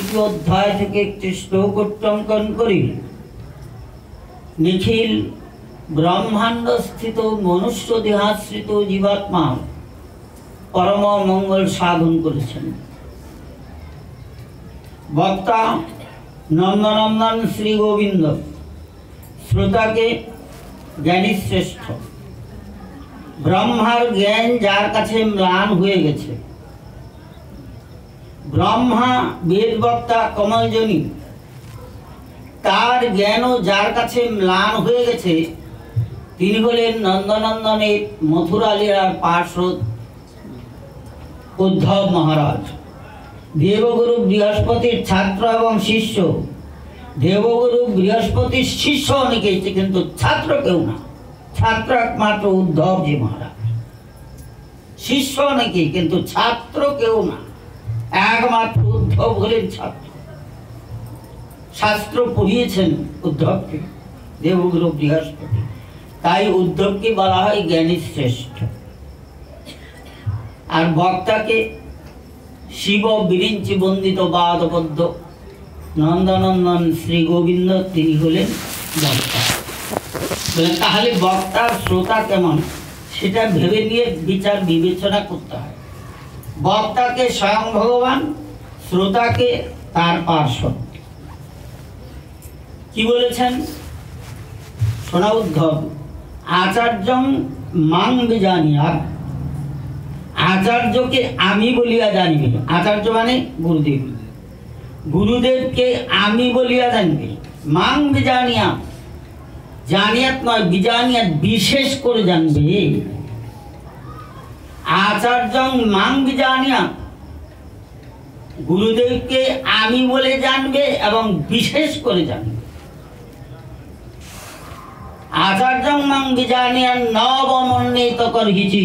তৃতীয় অধ্যায় থেকে একটি শ্লোক উচ্চাঙ্কন করি। নিখিল ব্রহ্মাণ্ড স্থিত মনুষ্য দেহাশ্রিত জীবাত্মা পরম মঙ্গল সাধন করেছেন। বক্তা নন্দনন্দন শ্রী গোবিন্দ, শ্রোতাকে জ্ঞানী শ্রেষ্ঠ। ব্রহ্মার জ্ঞান যার কাছে ম্লান হয়ে গেছে, ব্রহ্মা বেদবক্তা কমলজনী, তার জ্ঞানও যার কাছে ম্লান হয়ে গেছে, তিনি হলেন নন্দনন্দনের মথুরা লীলার পার্শ্বদ উদ্ধব মহারাজ। দেবগুরু বৃহস্পতির ছাত্র এবং শিষ্য। দেবগুরু বৃহস্পতির শিষ্য অনেকেই, কিন্তু ছাত্র কেউ না। ছাত্র একমাত্র উদ্ধবজি মহারাজ। শিষ্য অনেকেই, কিন্তু ছাত্র কেউ না। একমাত্র উদ্ধব হলেন ছাত্র। শাস্ত্র পড়িয়েছেন উদ্ধবকে দেবগুরু বৃহস্পতি, তাই উদ্ধবকে বলা হয় জ্ঞানী শ্রেষ্ঠ। আর বক্তাকে শিব বিরিঞ্চি বন্দিত বাদপদ্য নন্দনন্দন শ্রী গোবিন্দ, তিনি হলেন বক্তা। তাহলে বক্তার শ্রোতা কেমন সেটা ভেবে নিয়ে বিচার বিবেচনা করতে হয়। বক্তাকে স্বয়ং ভগবান, শ্রোতাকে তার পার্শ্বদ। কি বলেছেন শোনা উদ্ধব? আচার্যং মাং বিজানিয়া, আচার্যকে আমি বলিয়া জানিবে। আচার্য মানে গুরুদেব, গুরুদেবকে আমি বলিয়া জানবে। মাং বিজানিয়া, জানিয়াত নয়, বিজানিয়াত বিশেষ করে জানবে। আচার্যং মাং বিজানিয়া, গুরুদেবকে আমি বলে জানবে এবং বিশেষ করে জানবে। আচার্যং মাং বিজানিয়া নবমন্বিত করহিছি,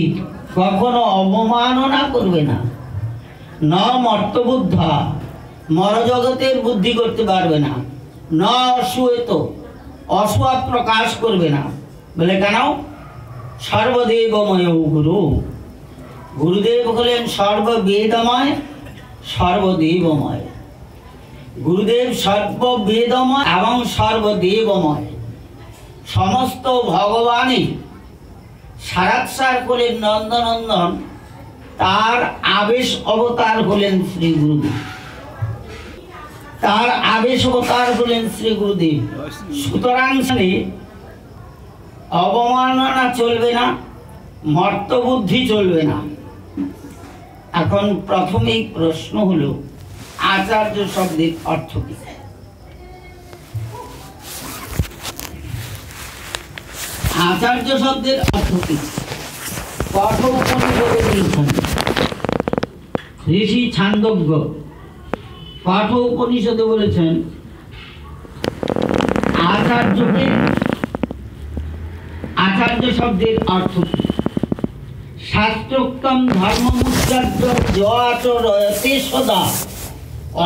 কখনো অবমাননা করবে না। ন মর্তবুদ্ধা, মরজগতের বুদ্ধি করতে পারবে না। ন অসুয়েত, অসুয়া প্রকাশ করবে না। বলে কেন? সর্বদেবময় গুরু, গুরুদেব হলেন সর্ববেদময় সর্বদেবময়। গুরুদেব সর্ববেদময় এবং সর্বদেবময়। সমস্ত ভগবানই সারাৎসার হলেন নন্দনন্দন, তার আবেশ অবতার হলেন শ্রী গুরুদেব। তার আবেশ অবতার হলেন শ্রী গুরুদেব। সুতরাং অবমাননা চলবে না, মর্তবুদ্ধি চলবে না। এখন প্রথমেই প্রশ্ন হলো, আচার্য শব্দের অর্থ কি? আচার্য শব্দের অর্থ কি? কঠোপনিষদে বলেছেন ঋষি ছান্দোগ্য, কঠোপনিষদে বলেছেন আচার্যকে, আচার্য শব্দের অর্থ কি? শাস্ত্রোক্তম ধর্মমুচ্চার্য আচরয়তে সদা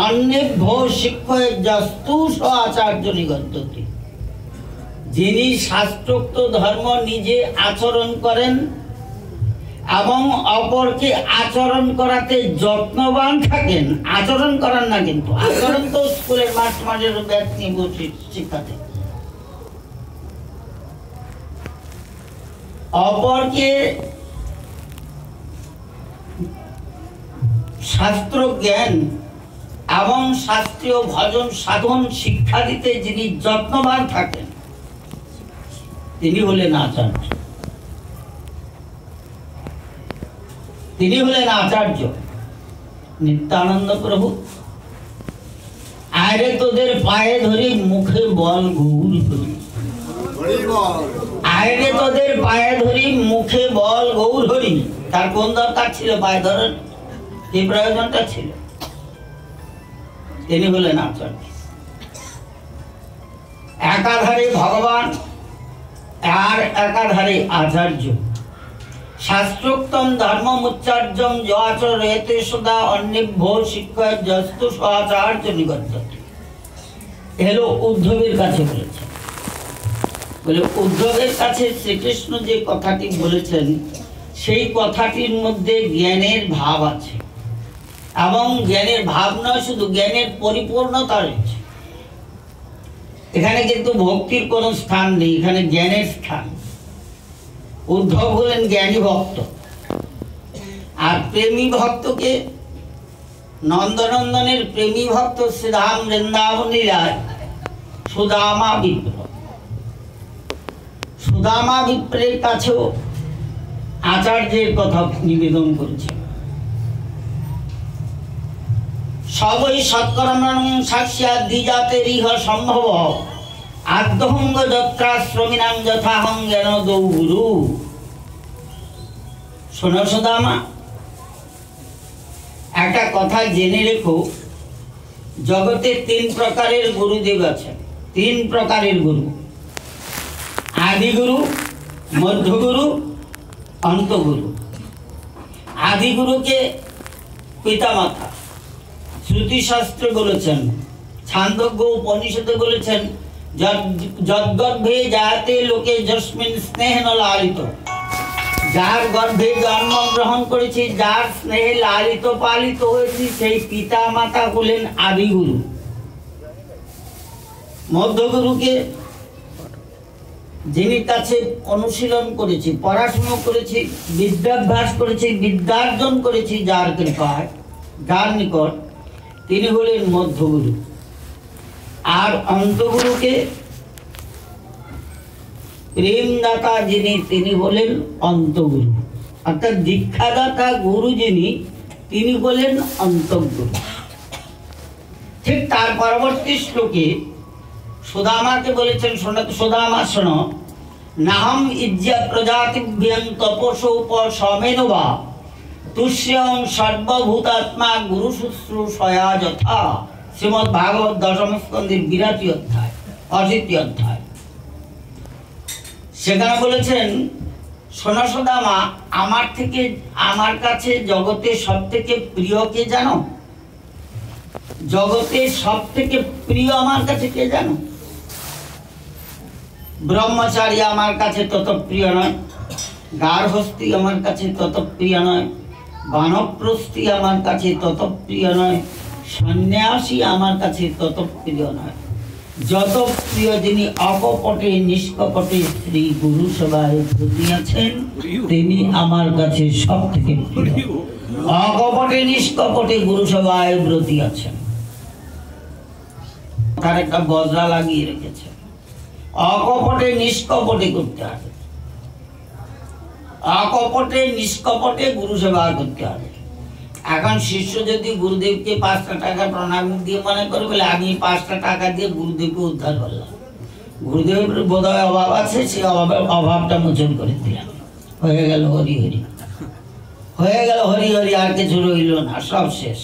অন্যেভ্য শিক্ষয়স্তু স আচার্য নিগদ্যতে। যিনি শাস্ত্রোক্ত ধর্ম নিজে আচরণ করেন এবং অপরকে আচরণ করাতে যত্নবান থাকেন। আচরণ করান না, কিন্তু আচরণ তো স্কুলের মাস্টারের ব্যাগ নিয়ে বসে শিক্ষাতে। অপরকে শাস্ত্র জ্ঞান এবং শাস্ত্রীয় ভজন সাধন শিক্ষা দিতে যিনি যত্নবান থাকেন, তিনি হলেন আচার্য। তিনি হলেন আচার্য। নিত্যানন্দ প্রভু, আরে তোদের পায়ে ধরি মুখে বল গৌর হরি। আরে তোদের পায়ে ধরি মুখে বল গৌর হরি। তার কোন দরকার ছিল পায়ে ধরার? কি প্রয়োজনটা ছিল? তিনি হলেন আচার্য। একাধারে ভগবান আর একাধারে আচার্য। শাস্ত্রোক্তম ধর্মমুচ্চার্যং আচরয়তে সদা অন্যেভ্য শিক্ষয়স্তু স আচার্য নিগদ্যতে। এলো উদ্ধবের কাছে বলেছেন। বলে উদ্ধবের কাছে শ্রীকৃষ্ণ যে কথাটি বলেছেন, সেই কথাটির মধ্যে জ্ঞানের ভাব আছে। এবং জ্ঞানের ভাব নয়, শুধু জ্ঞানের পরিপূর্ণতা রয়েছে। এখানে কিন্তু ভক্তির কোনো স্থান নেই, এখানে জ্ঞানের স্থান। উদ্ধব হলেন জ্ঞানী ভক্ত, আর প্রেমী ভক্তকে নন্দনন্দনের প্রেমী ভক্ত শ্রীধাম বৃন্দাবনীলায় সুদামা বিপ্র। সুদামা বিপ্রের কাছেও আচার্যের কথা নিবেদন করেছে। সবই সৎকর্মং সাক্ষ্যা দ্বিজাতে রিহ সম্ভব আদ্যহঙ্গ যত্রাশ্রমিনাং যথাহং জ্ঞান দৌগুরু। শোনো সুদামা, একটা কথা জেনে রেখো, জগতে 3 প্রকারের গুরুদেব আছেন। 3 প্রকারের গুরু: আদিগুরু, মধ্যগুরু, অন্তগুরু। আদিগুরুকে পিতামাতা শ্রুতিশাস্ত্রে বলেছেন, ছান্দোগ্য উপনিষদে বলেছেন, যদ্গর্ভে যাতে লোকে যস্মিন স্নেহেন লালিত। যার গর্ভে জন্মগ্রহণ করেছি, যার স্নেহে লালিত পালিত হয়েছি, সেই পিতা মাতা হলেন আদিগুরু। মধ্যগুরুকে যিনি কাছে অনুশীলন করেছি, পড়াশোনা করেছি, বিদ্যাভ্যাস করেছি, বিদ্যার্জন করেছি, যার কৃপায়, যার নিকট, তিনি হলেন মধ্যগুরু। আর অন্তগুরুকে প্রেমদাতা যিনি, তিনি হলেন অন্তগুরু। অর্থাৎ দীক্ষাদাতা গুরু যিনি, তিনি হলেন অন্তগুরু। ঠিক তার পরবর্তী শ্লোকে সুদামাকে বলেছেন, সুদামা শোনো, নাহম ইজ্জা প্রজাতিভ্যং তপসোপশমেনো বা তুষ্যং সর্বভূতাত্মা গুরু শুশ্রূষয়া যথা। শ্রীমদ্ ভাগবত দশম স্কন্ধের 82 অধ্যায়, 80 অধ্যায়। সেখানে বলেছেন, শোনো সুদামা, আমার কাছে জগতে সব থেকে প্রিয় কে জানো? জগতে সব থেকে প্রিয় আমার কাছে কে জানো? ব্রহ্মচারী আমার কাছে তত প্রিয় নয়, গার্হস্থী আমার কাছে তত প্রিয় নয়, বানপ্রস্থী আমার কাছে তত প্রিয় নয়, সন্ন্যাসী আমার কাছে তত প্রিয় নয়। যত প্রিয় যিনি অকপটে নিষ্কপটে শ্রী গুরু সভায় ব্রতী আছেন, তিনি আমার কাছে সব থেকে প্রিয়। অকপটে নিষ্কপটে গুরু সভায় ব্রতী আছেন, তার একটা বজরা লাগিয়ে রেখেছে। অকপটে নিষ্কপটে করতে হবে, অকপটে নিষ্কপটে গুরু সেবা করতে হবে। এখন শিষ্য যদি গুরুদেবকে 5টা টাকা প্রণাম দিয়ে মনে করে, বলে আমি 5টা টাকা দিয়ে গুরুদেবকে উদ্ধার করলাম, গুরুদেবের বোধহয় অভাব আছে, সে অভাবটা মোচন করে দিলাম, হয়ে গেল হরি হরি, হয়ে গেল হরি হরি, আর কিছু রইল না, সব শেষ।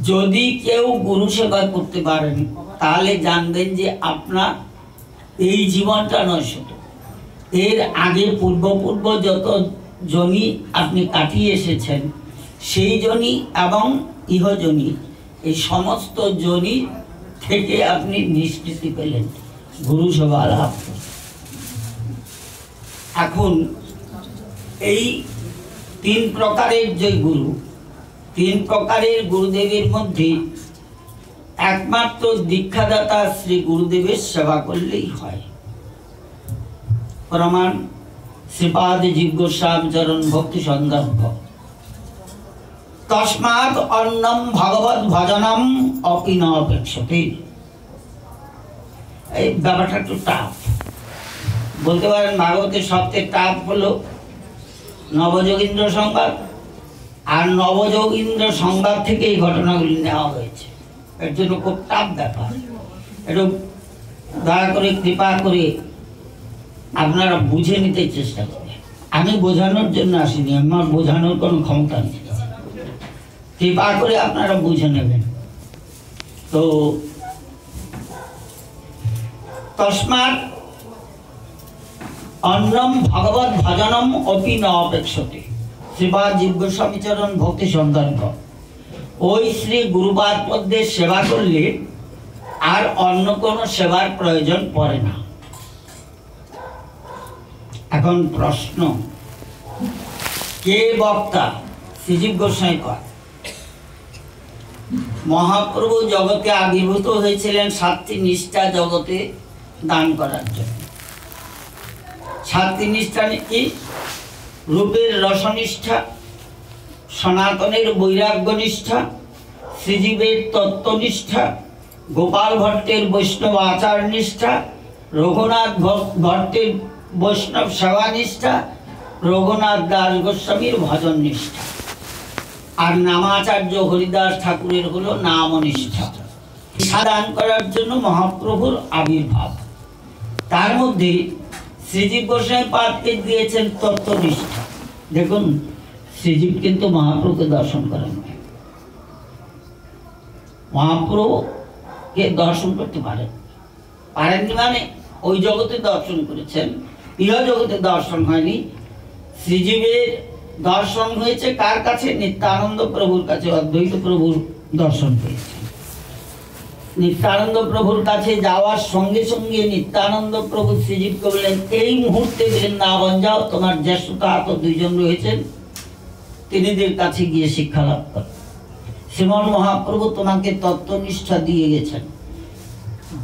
যদি কেউ গুরু সেবা করতে পারেন, তাহলে জানবেন যে আপনার এই জীবনটা নয়, শুধু এর আগে পূর্ব যত জনি আপনি কাটিয়ে এসেছেন, সেই জনি এবং ইহজনি, এই সমস্ত জনি থেকে আপনি নিষ্কৃতি পেলেন গুরু সেবা লাভ। এখন এই 3 প্রকারের যে গুরু, 3 প্রকারের গুরুদেবের মধ্যে একমাত্র দীক্ষাদাতা শ্রী গুরুদেবের সেবা করলেই হয়। প্রমাণ শ্রীপাদ জীব গোস্বামী চরণ ভক্তি সন্দর্ভ। তস্মাৎ অন্নম ভগবত ভজনম অপি ন অপেক্ষতে। এই ব্যাপারটা একটু টাফ, বলতে পারেন ভাগবতের সবচেয়ে টাফ হলো নবযোগীন্দ্র সংবাদ, আর নবযোগীন্দ্র সংবাদ থেকে এই ঘটনাগুলি নেওয়া হয়েছে। এর জন্য খুব টাফ ব্যাপার। একটু দয়া করে কৃপা করে আপনারা বুঝে নিতে চেষ্টা করেন। আমি বোঝানোর জন্য আসিনি, আমার বোঝানোর কোনো ক্ষমতা নেই, কৃপা করে আপনারা বুঝে নেবেন। তো তস্মাৎ অন্নম ভগবত ভজনম অপি ন অপেক্ষতে। শ্রীপাদ জীব গোস্বামী চরণ ভক্তি সন্দর্ভ। ওই শ্রী গুরুপাদ পদ্মের সেবা করলে আর অন্য কোনো সেবার প্রয়োজন পড়ে না। এখন প্রশ্ন, কে বক্তা? শ্রীজীব গোস্বামী পাদ মহাপ্রভু জগতে আবির্ভূত হয়েছিলেন সাতটি নিষ্ঠা জগতে দান করার জন্য। সাতটি নিষ্ঠা কি? রূপের রসনিষ্ঠা, সনাতনের বৈরাগ্য নিষ্ঠা, শ্রীজীবের তত্ত্বনিষ্ঠাা, গোপাল ভট্টের বৈষ্ণব আচার নিষ্ঠা, রঘুনাথ ভট্টের বৈষ্ণব সেবা নিষ্ঠা, রঘুনাথ দাস গোস্বামীর ভজন নিষ্ঠা, আর নামাচার্য হরিদাস ঠাকুরের হলো নাম নিষ্ঠা। দান করার জন্য মহাপ্রভুর আবির্ভাব। তার মধ্যে শ্রীজীব গোস্বামী পাদকে দিয়েছেন তত্ত্বনিষ্ঠা। দেখুন, শ্রীজীব কিন্তু মহাপ্রভুকে দর্শন করেন, মহাপ্রভুকে দর্শন করতে পারেননি মানে ওই জগতে দর্শন করেছেন, ইহ জগতে দর্শন হয়নি। শ্রীজীবের দর্শন হয়েছে কার কাছে? নিত্যানন্দ প্রভুর কাছে। অদ্বৈত প্রভুর দর্শন পেয়েছেন। নিত্যানন্দ প্রভুর কাছে যাওয়ার সঙ্গে সঙ্গে নিত্যানন্দ প্রভু শ্রীজীবকে বললেন, এই মুহূর্তে বৃন্দাবন যাও, তোমার জ্যেষ্ঠতা এত দুইজন রয়েছেন, তিনিদের কাছে গিয়ে শিক্ষা লাভ কর। শ্রীমন মহাপ্রভু তোমাকে তত্ত্বনিষ্ঠা দিয়ে গেছেন।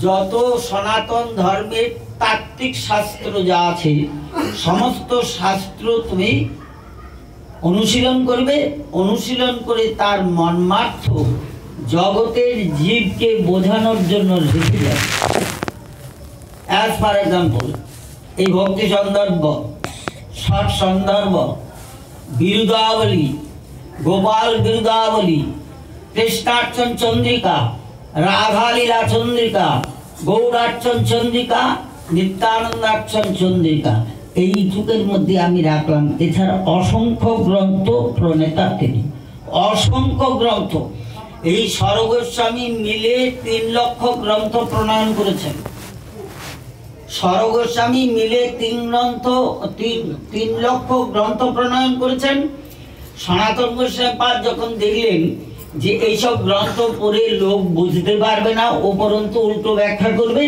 যত সনাতন ধর্মের তাত্ত্বিক শাস্ত্র যা আছে, সমস্ত শাস্ত্র তুমি অনুশীলন করবে, অনুশীলন করে তার মর্মার্থ জগতের জীবকে বোঝানোর জন্য লিখে যাবে। অ্যাজ ফর এক্সাম্পল, এই ভক্তি সন্দর্ভ, ষট সন্দর্ভ, বিরুদাবলী, গোপাল বিরুদাবলী, কৃষ্ণার্চন চন্দ্রিকা, রাধালীলা চন্দ্রিকা, গৌরার্চন চন্দ্রিকা, নিত্যানন্দার্চন চন্দ্রিকা, এই যুগের মধ্যে আমি রাখলাম। এছাড়া অসংখ্য গ্রন্থ প্রণেতা তিনি, অসংখ্য গ্রন্থ। এই সরগোস্বামী মিলে 3 লক্ষ গ্রন্থ প্রণয়ন করেছেন। সরগোস্বামী মিলে 3 লক্ষ গ্রন্থ প্রণয়ন করেছেন। সনাতন গোস্বামী পাদ যখন দেখলেন যে এইসব গ্রন্থ পড়ে লোক বুঝতে পারবে না, উপরন্তু উল্টো ব্যাখ্যা করবে,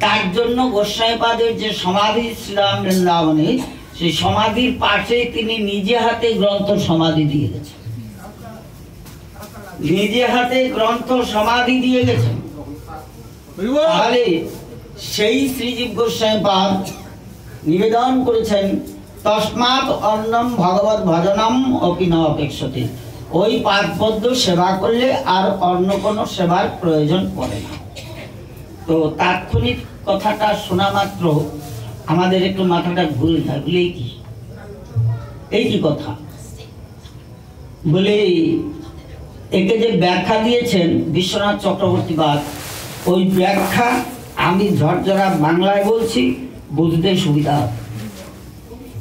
তার জন্য গোস্বামী পাদের যে সমাধি শ্রীরাম বৃন্দাবনে, সেই সমাধির পাশে তিনি নিজে হাতে গ্রন্থ সমাধি দিয়ে গেছেন। নিজে হাতে গ্রন্থ সমাধি দিয়ে গেছেন। তাহলে সেই শ্রীজীব গোস্বামী পাদ নিবেদন করেছেন, তস্মাৎ অন্নম ভগবত ভজনম অপি ন অপেক্ষতে। ওই পাদপদ্ম সেবা করলে আর অন্য কোনো সেবার প্রয়োজন পড়ে না। তো তাৎক্ষণিক কথাটা শোনা মাত্র আমাদের একটু মাথাটা ঘুরে যায়, বলে এই কি কথা, বলে একে যে ব্যাখ্যা দিয়েছেন বিশ্বনাথ চক্রবর্তী বাদ, ওই ব্যাখ্যা আমি ঝরঝরা বাংলায় বলছি, বুঝতে সুবিধা হবে।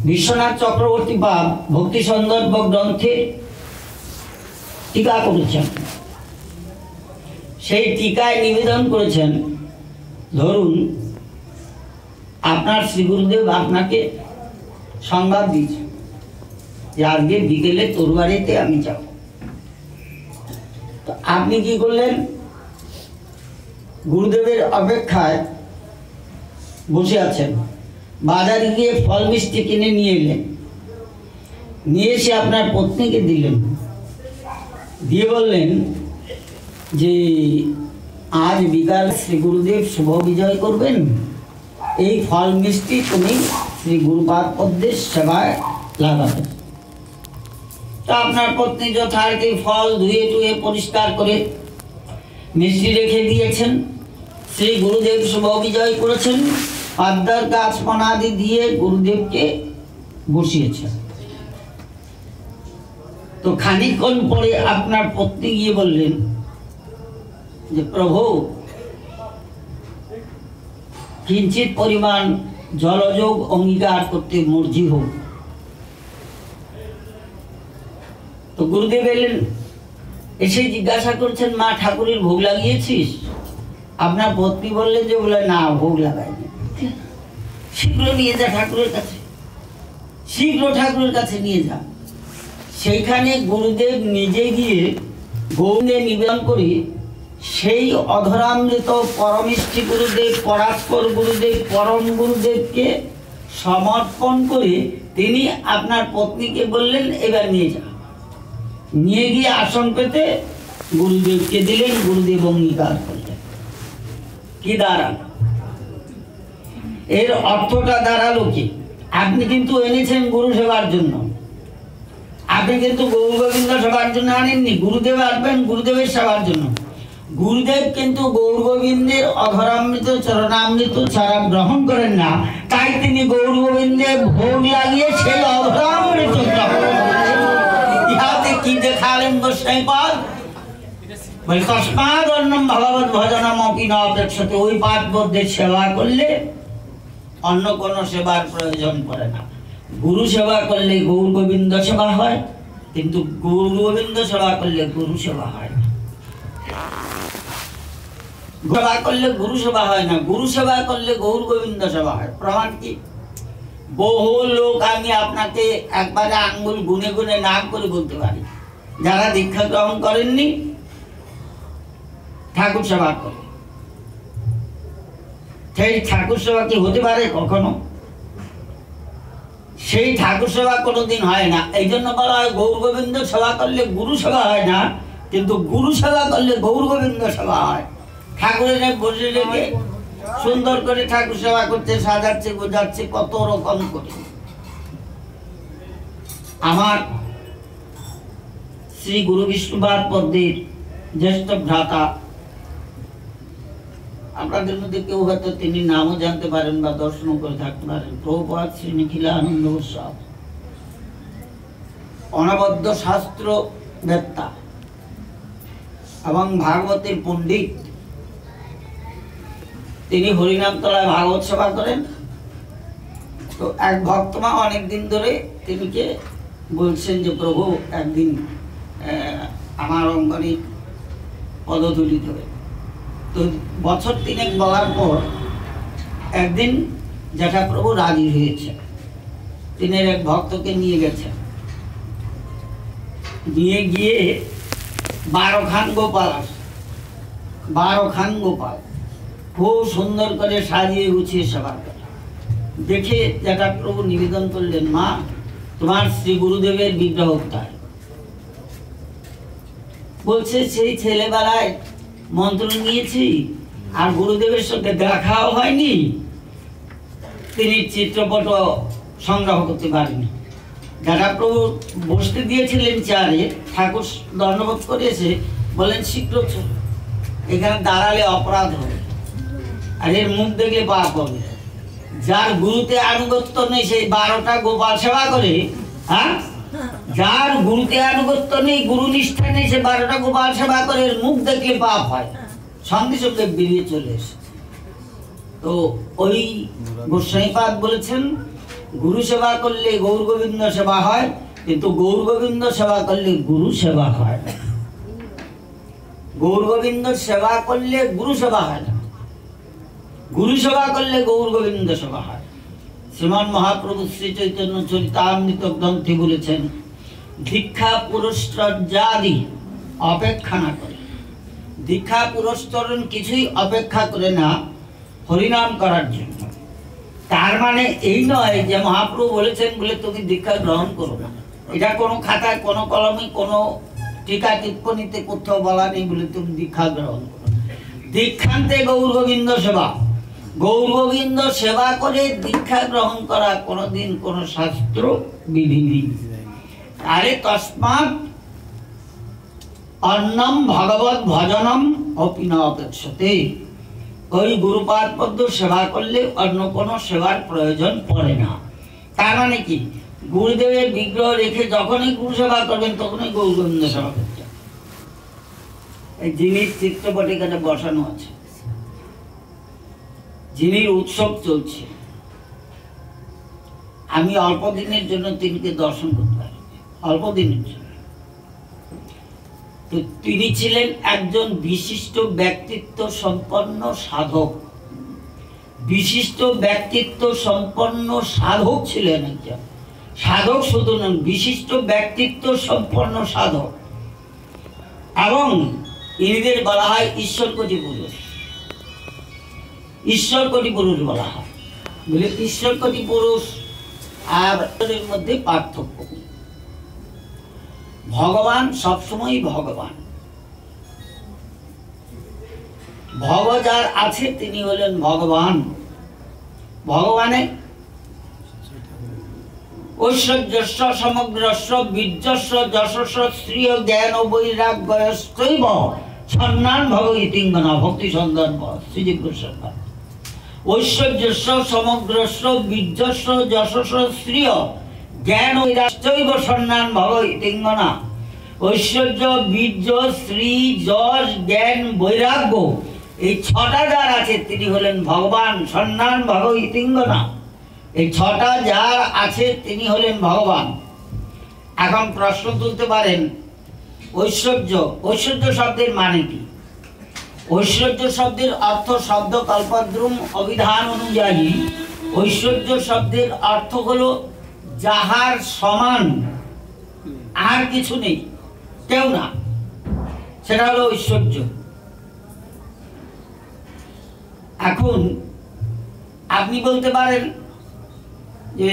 বিশ্বনাথ চক্রবর্তী বাদ ভক্তি সন্দর্ভ গ্রন্থে টিকা করেছেন। সেই টিকায় নিবেদন করেছেন, ধরুন আপনার শ্রী গুরুদেব আপনাকে সংবাদ দিয়েছে যে আজকে বিকেলে তোর বাড়িতে আমি যাব। তো আপনি কি করলেন? গুরুদেবের অপেক্ষায় বসে আছেন, বাজারে গিয়ে ফল মিষ্টি কিনে নিয়ে এলেন, নিয়ে এসে আপনার পত্নীকে দিলেন, দিয়ে বললেন যে আজ বিকাল শ্রী গুরুদেব শুভ বিজয় করবেন, এই ফল মিষ্টি তুমি শ্রী গুরুপাদ পদ্মের সেবায় লাগাবে। তা আপনার পত্নী যথারীতি ফল ধুয়ে টুয়ে পরিষ্কার করে মিষ্টি রেখে দিয়েছেন। শ্রী গুরুদেব শুভ বিজয় করেছেন, পাদ্দার গাছ পনাদি দিয়ে গুরুদেবকে বসিয়েছেন। তো খানিকক্ষণ পরে আপনার পত্নী গিয়ে বললেন যে প্রভু, কিঞ্চিত পরিমাণ জলযোগ অঙ্গীকার করতে মর্জি হোক। তো গুরুদেব এলেন, এসে জিজ্ঞাসা করছেন, মা ঠাকুরের ভোগ লাগিয়েছিস? আপনার পত্নী বললেন যে বলে না, ভোগ লাগায়নি। শীঘ্র নিয়ে যা ঠাকুরের কাছে, শীঘ্র ঠাকুরের কাছে নিয়ে যা। সেইখানে গুরুদেব নিজে গিয়ে গৌরে নিবেদন করে সেই অধরামৃত পরমিষ্ঠি গুরুদেব, পরাৎপর গুরুদেব, পরম গুরুদেবকে সমর্পণ করে তিনি আপনার পত্নীকে বললেন এবার নিয়ে যা। নিয়ে গিয়ে আসন পেতে গুরুদেবকে দিলেন। গুরুদেব অঙ্গীকার করলেন। কি দাঁড়ালো? এর অর্থটা দাঁড়ালো কি? আপনি কিন্তু এনেছেন গুরু সেবার জন্য, আপনি কিন্তু গৌর গোবিন্দ সেবার জন্য আনেননি। গুরুদেব আসবেন গুরুদেবের সেবার জন্য। গুরুদেব কিন্তু গৌর গোবিন্দের অধরামৃত চরণামৃত ছাড়া গ্রহণ করেন না, তাই তিনি গৌর গোবিন্দের ভোগ লাগিয়ে সেই অধরামৃত গ্রহণ করেন। ইহাতে কি দেখালেন গোসাইপাদ? বলে তস্মাদ অন্নম ভগবত ভজনম অপি ন অপেক্ষতে। ওই পাদ পদ্মের সেবা করলে অন্য কোন সেবার প্রয়োজন পড়ে না। গুরু সেবা করলে গৌর গোবিন্দ সেবা হয়, কিন্তু গৌর গোবিন্দ সেবা করলে গুরু সেবা হয় না। সেবা করলে গুরু সেবা হয় না, গুরু সেবা করলে গৌর গোবিন্দ সেবা হয়। প্রমাণ কি? বহু লোক আমি আপনাকে একবারে আঙ্গুল গুনে গুনে নাম করে বলতে পারি, যারা দীক্ষা গ্রহণ করেননি ঠাকুর সেবা করে। সেই ঠাকুর সেবা কি হতে পারে কখনো? সেই ঠাকুর সেবা কোনোদিন হয় না। এই জন্য বলা হয় গৌর গোবিন্দ সেবা করলে গুরু সেবা হয় না, কিন্তু গুরু সেবা করলে গৌর গোবিন্দ সেবা হয়। ঠাকুরের বসে রেখে সুন্দর করে ঠাকুর সেবা করতে সাজাচ্ছে বোঝাচ্ছে কত রকম করে। আমার শ্রী গুরু বিষ্ণুপাদ পদ্মের জ্যেষ্ঠ ভ্রাতা, আপনাদের মধ্যে কেউ হয়তো তিনি নামও জানতে পারেন বা দর্শন করে থাকতে পারেন, প্রভুপাদ শ্রী নিখিলানন্দ গোস্বামী, অনবদ্য শাস্ত্র বেত্তা এবং ভাগবতের পণ্ডিত। তিনি হরিনামতলায় ভাগবত সেবা করেন। তো এক ভক্তমা অনেকদিন ধরে তিনিকে বলছেন যে প্রভু একদিন আমার অঙ্গনে পদধূলি দেবে। তো বছর 3 বলার পর একদিন যেটা প্রভু রাজি হয়েছে, তিনি এক ভক্তকে নিয়ে গেছেন। নিয়ে গিয়ে 12 খান গোপাল আছে, 12 খান গোপাল খুব সুন্দর করে সাজিয়ে গুছিয়ে সেবা করে। দেখে যেটা প্রভু নিবেদন করলেন, মা তোমার শ্রী গুরুদেবের বিগ্রহ কোথায়? বলছে সেই ছেলেবেলায় মন্ত্র নিয়েছি আর গুরুদেবের সঙ্গে দেখাও হয়নি, তিনি চিত্রপট সংগ্রহ করতে পারেনি। যারা প্রভু বসতে দিয়েছিলেন চেয়ারে, ঠাকুর দণ্ডবোধ করেছে, বলেন শীঘ্র চলো, এখানে দাঁড়ালে অপরাধ হবে আর এর মুখ দেখলে পাপ হবে। যার গুরুতে আনুগত্য নেই সেই 12টা গোপাল সেবা করে, হ্যাঁ, যার গুরুতে আনুগত্য নেই, গুরু নিষ্ঠা নেই, সে 12টা গোপাল সেবা করে, এর মুখ দেখলে পাপ হয়। সঙ্গে সঙ্গে বেরিয়ে চলে এসে। তো ওই গোস্বামীপাদ বলেছেন গুরু সেবা করলে গৌর গোবিন্দ সেবা হয়, কিন্তু গৌর গোবিন্দ সেবা করলে গুরু সেবা হয় না। গৌর গোবিন্দ সেবা করলে গুরু সেবা হয় না, গুরু সেবা করলে গৌর গোবিন্দ সেবা হয়। শ্রীমান মহাপ্রভু শ্রী চৈতন্য চরিতামৃত গ্রন্থে বলেছেন, দীক্ষা পুরস্কারাদি অপেক্ষা না করে, দীক্ষা পুরস্করণ কিছুই অপেক্ষা করে না হরিনাম করার জন্য। তার মানে এই নয় যে মহাপ্রভু বলেছেন বলে তুমি দীক্ষা গ্রহণ করো না। এটা কোনো খাতায়, কোনো কলমে, কোনো টিকা টিপ্পণীতে কোথাও বলা নেই বলে তুমি দীক্ষা গ্রহণ করো। দীক্ষান্তে গৌর গোবিন্দ সেবা, গৌর গোবিন্দ সেবা করে দীক্ষা গ্রহণ করা কোনোদিন কোনো শাস্ত্র বিধি নেই। আরে তস্মাৎ অন্নম ভগবত ভজনম অপি ন অপেক্ষতে। ওই গুরুপাদ পদ্ম সেবা করলে অন্য কোনো সেবার প্রয়োজন পড়ে না। তার মানে কি, গুরুদেবের বিগ্রহ রেখে যখনই গুরু সেবা করবেন তখনই গৌর গোবিন্দ সেবা করতে। এই যিনির চিত্রপট এখানে বসানো আছে, যিনির উৎসব চলছে, আমি অল্প দিনের জন্য তিনিকে দর্শন করতে পারি, অল্প দিনের জন্য। তো তিনি ছিলেন একজন বিশিষ্ট ব্যক্তিত্ব সম্পন্ন সাধক, বিশিষ্ট ব্যক্তিত্ব সম্পন্ন সাধক ছিলেন একজন সাধক, শুধু নন, বিশিষ্ট ব্যক্তিত্ব সম্পন্ন সাধক। এবং ইনিদের বলা হয় ঈশ্বর কোটি পুরুষ, ঈশ্বর কোটি পুরুষ বলা হয়। বলে ঈশ্বর কোটি পুরুষ আর এর মধ্যে পার্থক্য। ভগবান সবসময় ভগবান। ভগ যার আছে তিনি হলেন ভগবান। ভগবানের ঐশ্বর্যস্য সমগ্রস্য বীর্যস্য যশস্য শ্রিয় জ্ঞান বৈরাগ্যস্যৈব সন্ন্যান ভগবতীঙ্গনা ভক্তি সন্ধান শ্রীজীব গোস্বামী। ঐশ্বর্যস্য সমগ্রস্য বীর্যস্য যশস্য শ্রিয় জ্ঞান বৈরাগ্যস্যৈব সন্ন্যান ভগবতীঙ্গনা। ঐশ্বর্য, বীর্য, শ্রী, যশ, জ্ঞান, বৈরাগ্য এই ছটা যার আছে তিনি হলেন ভগবান। সন্ন্যান ভগবতীঙ্গনা এই ছটা যার আছে তিনি হলেন ভগবান। এখন প্রশ্ন তুলতে পারেন ঐশ্বর্য, ঐশ্বর্য শব্দের মানে কি? ঐশ্বর্য শব্দের অর্থ শব্দ কল্পদ্রুম অভিধান অনুযায়ী ঐশ্বর্য শব্দের অর্থ হলো যাহার সমান আর কিছু নেই, কেউ না, সেটা হলো ঐশ্বর্য। এখন আপনি বলতে পারেন যে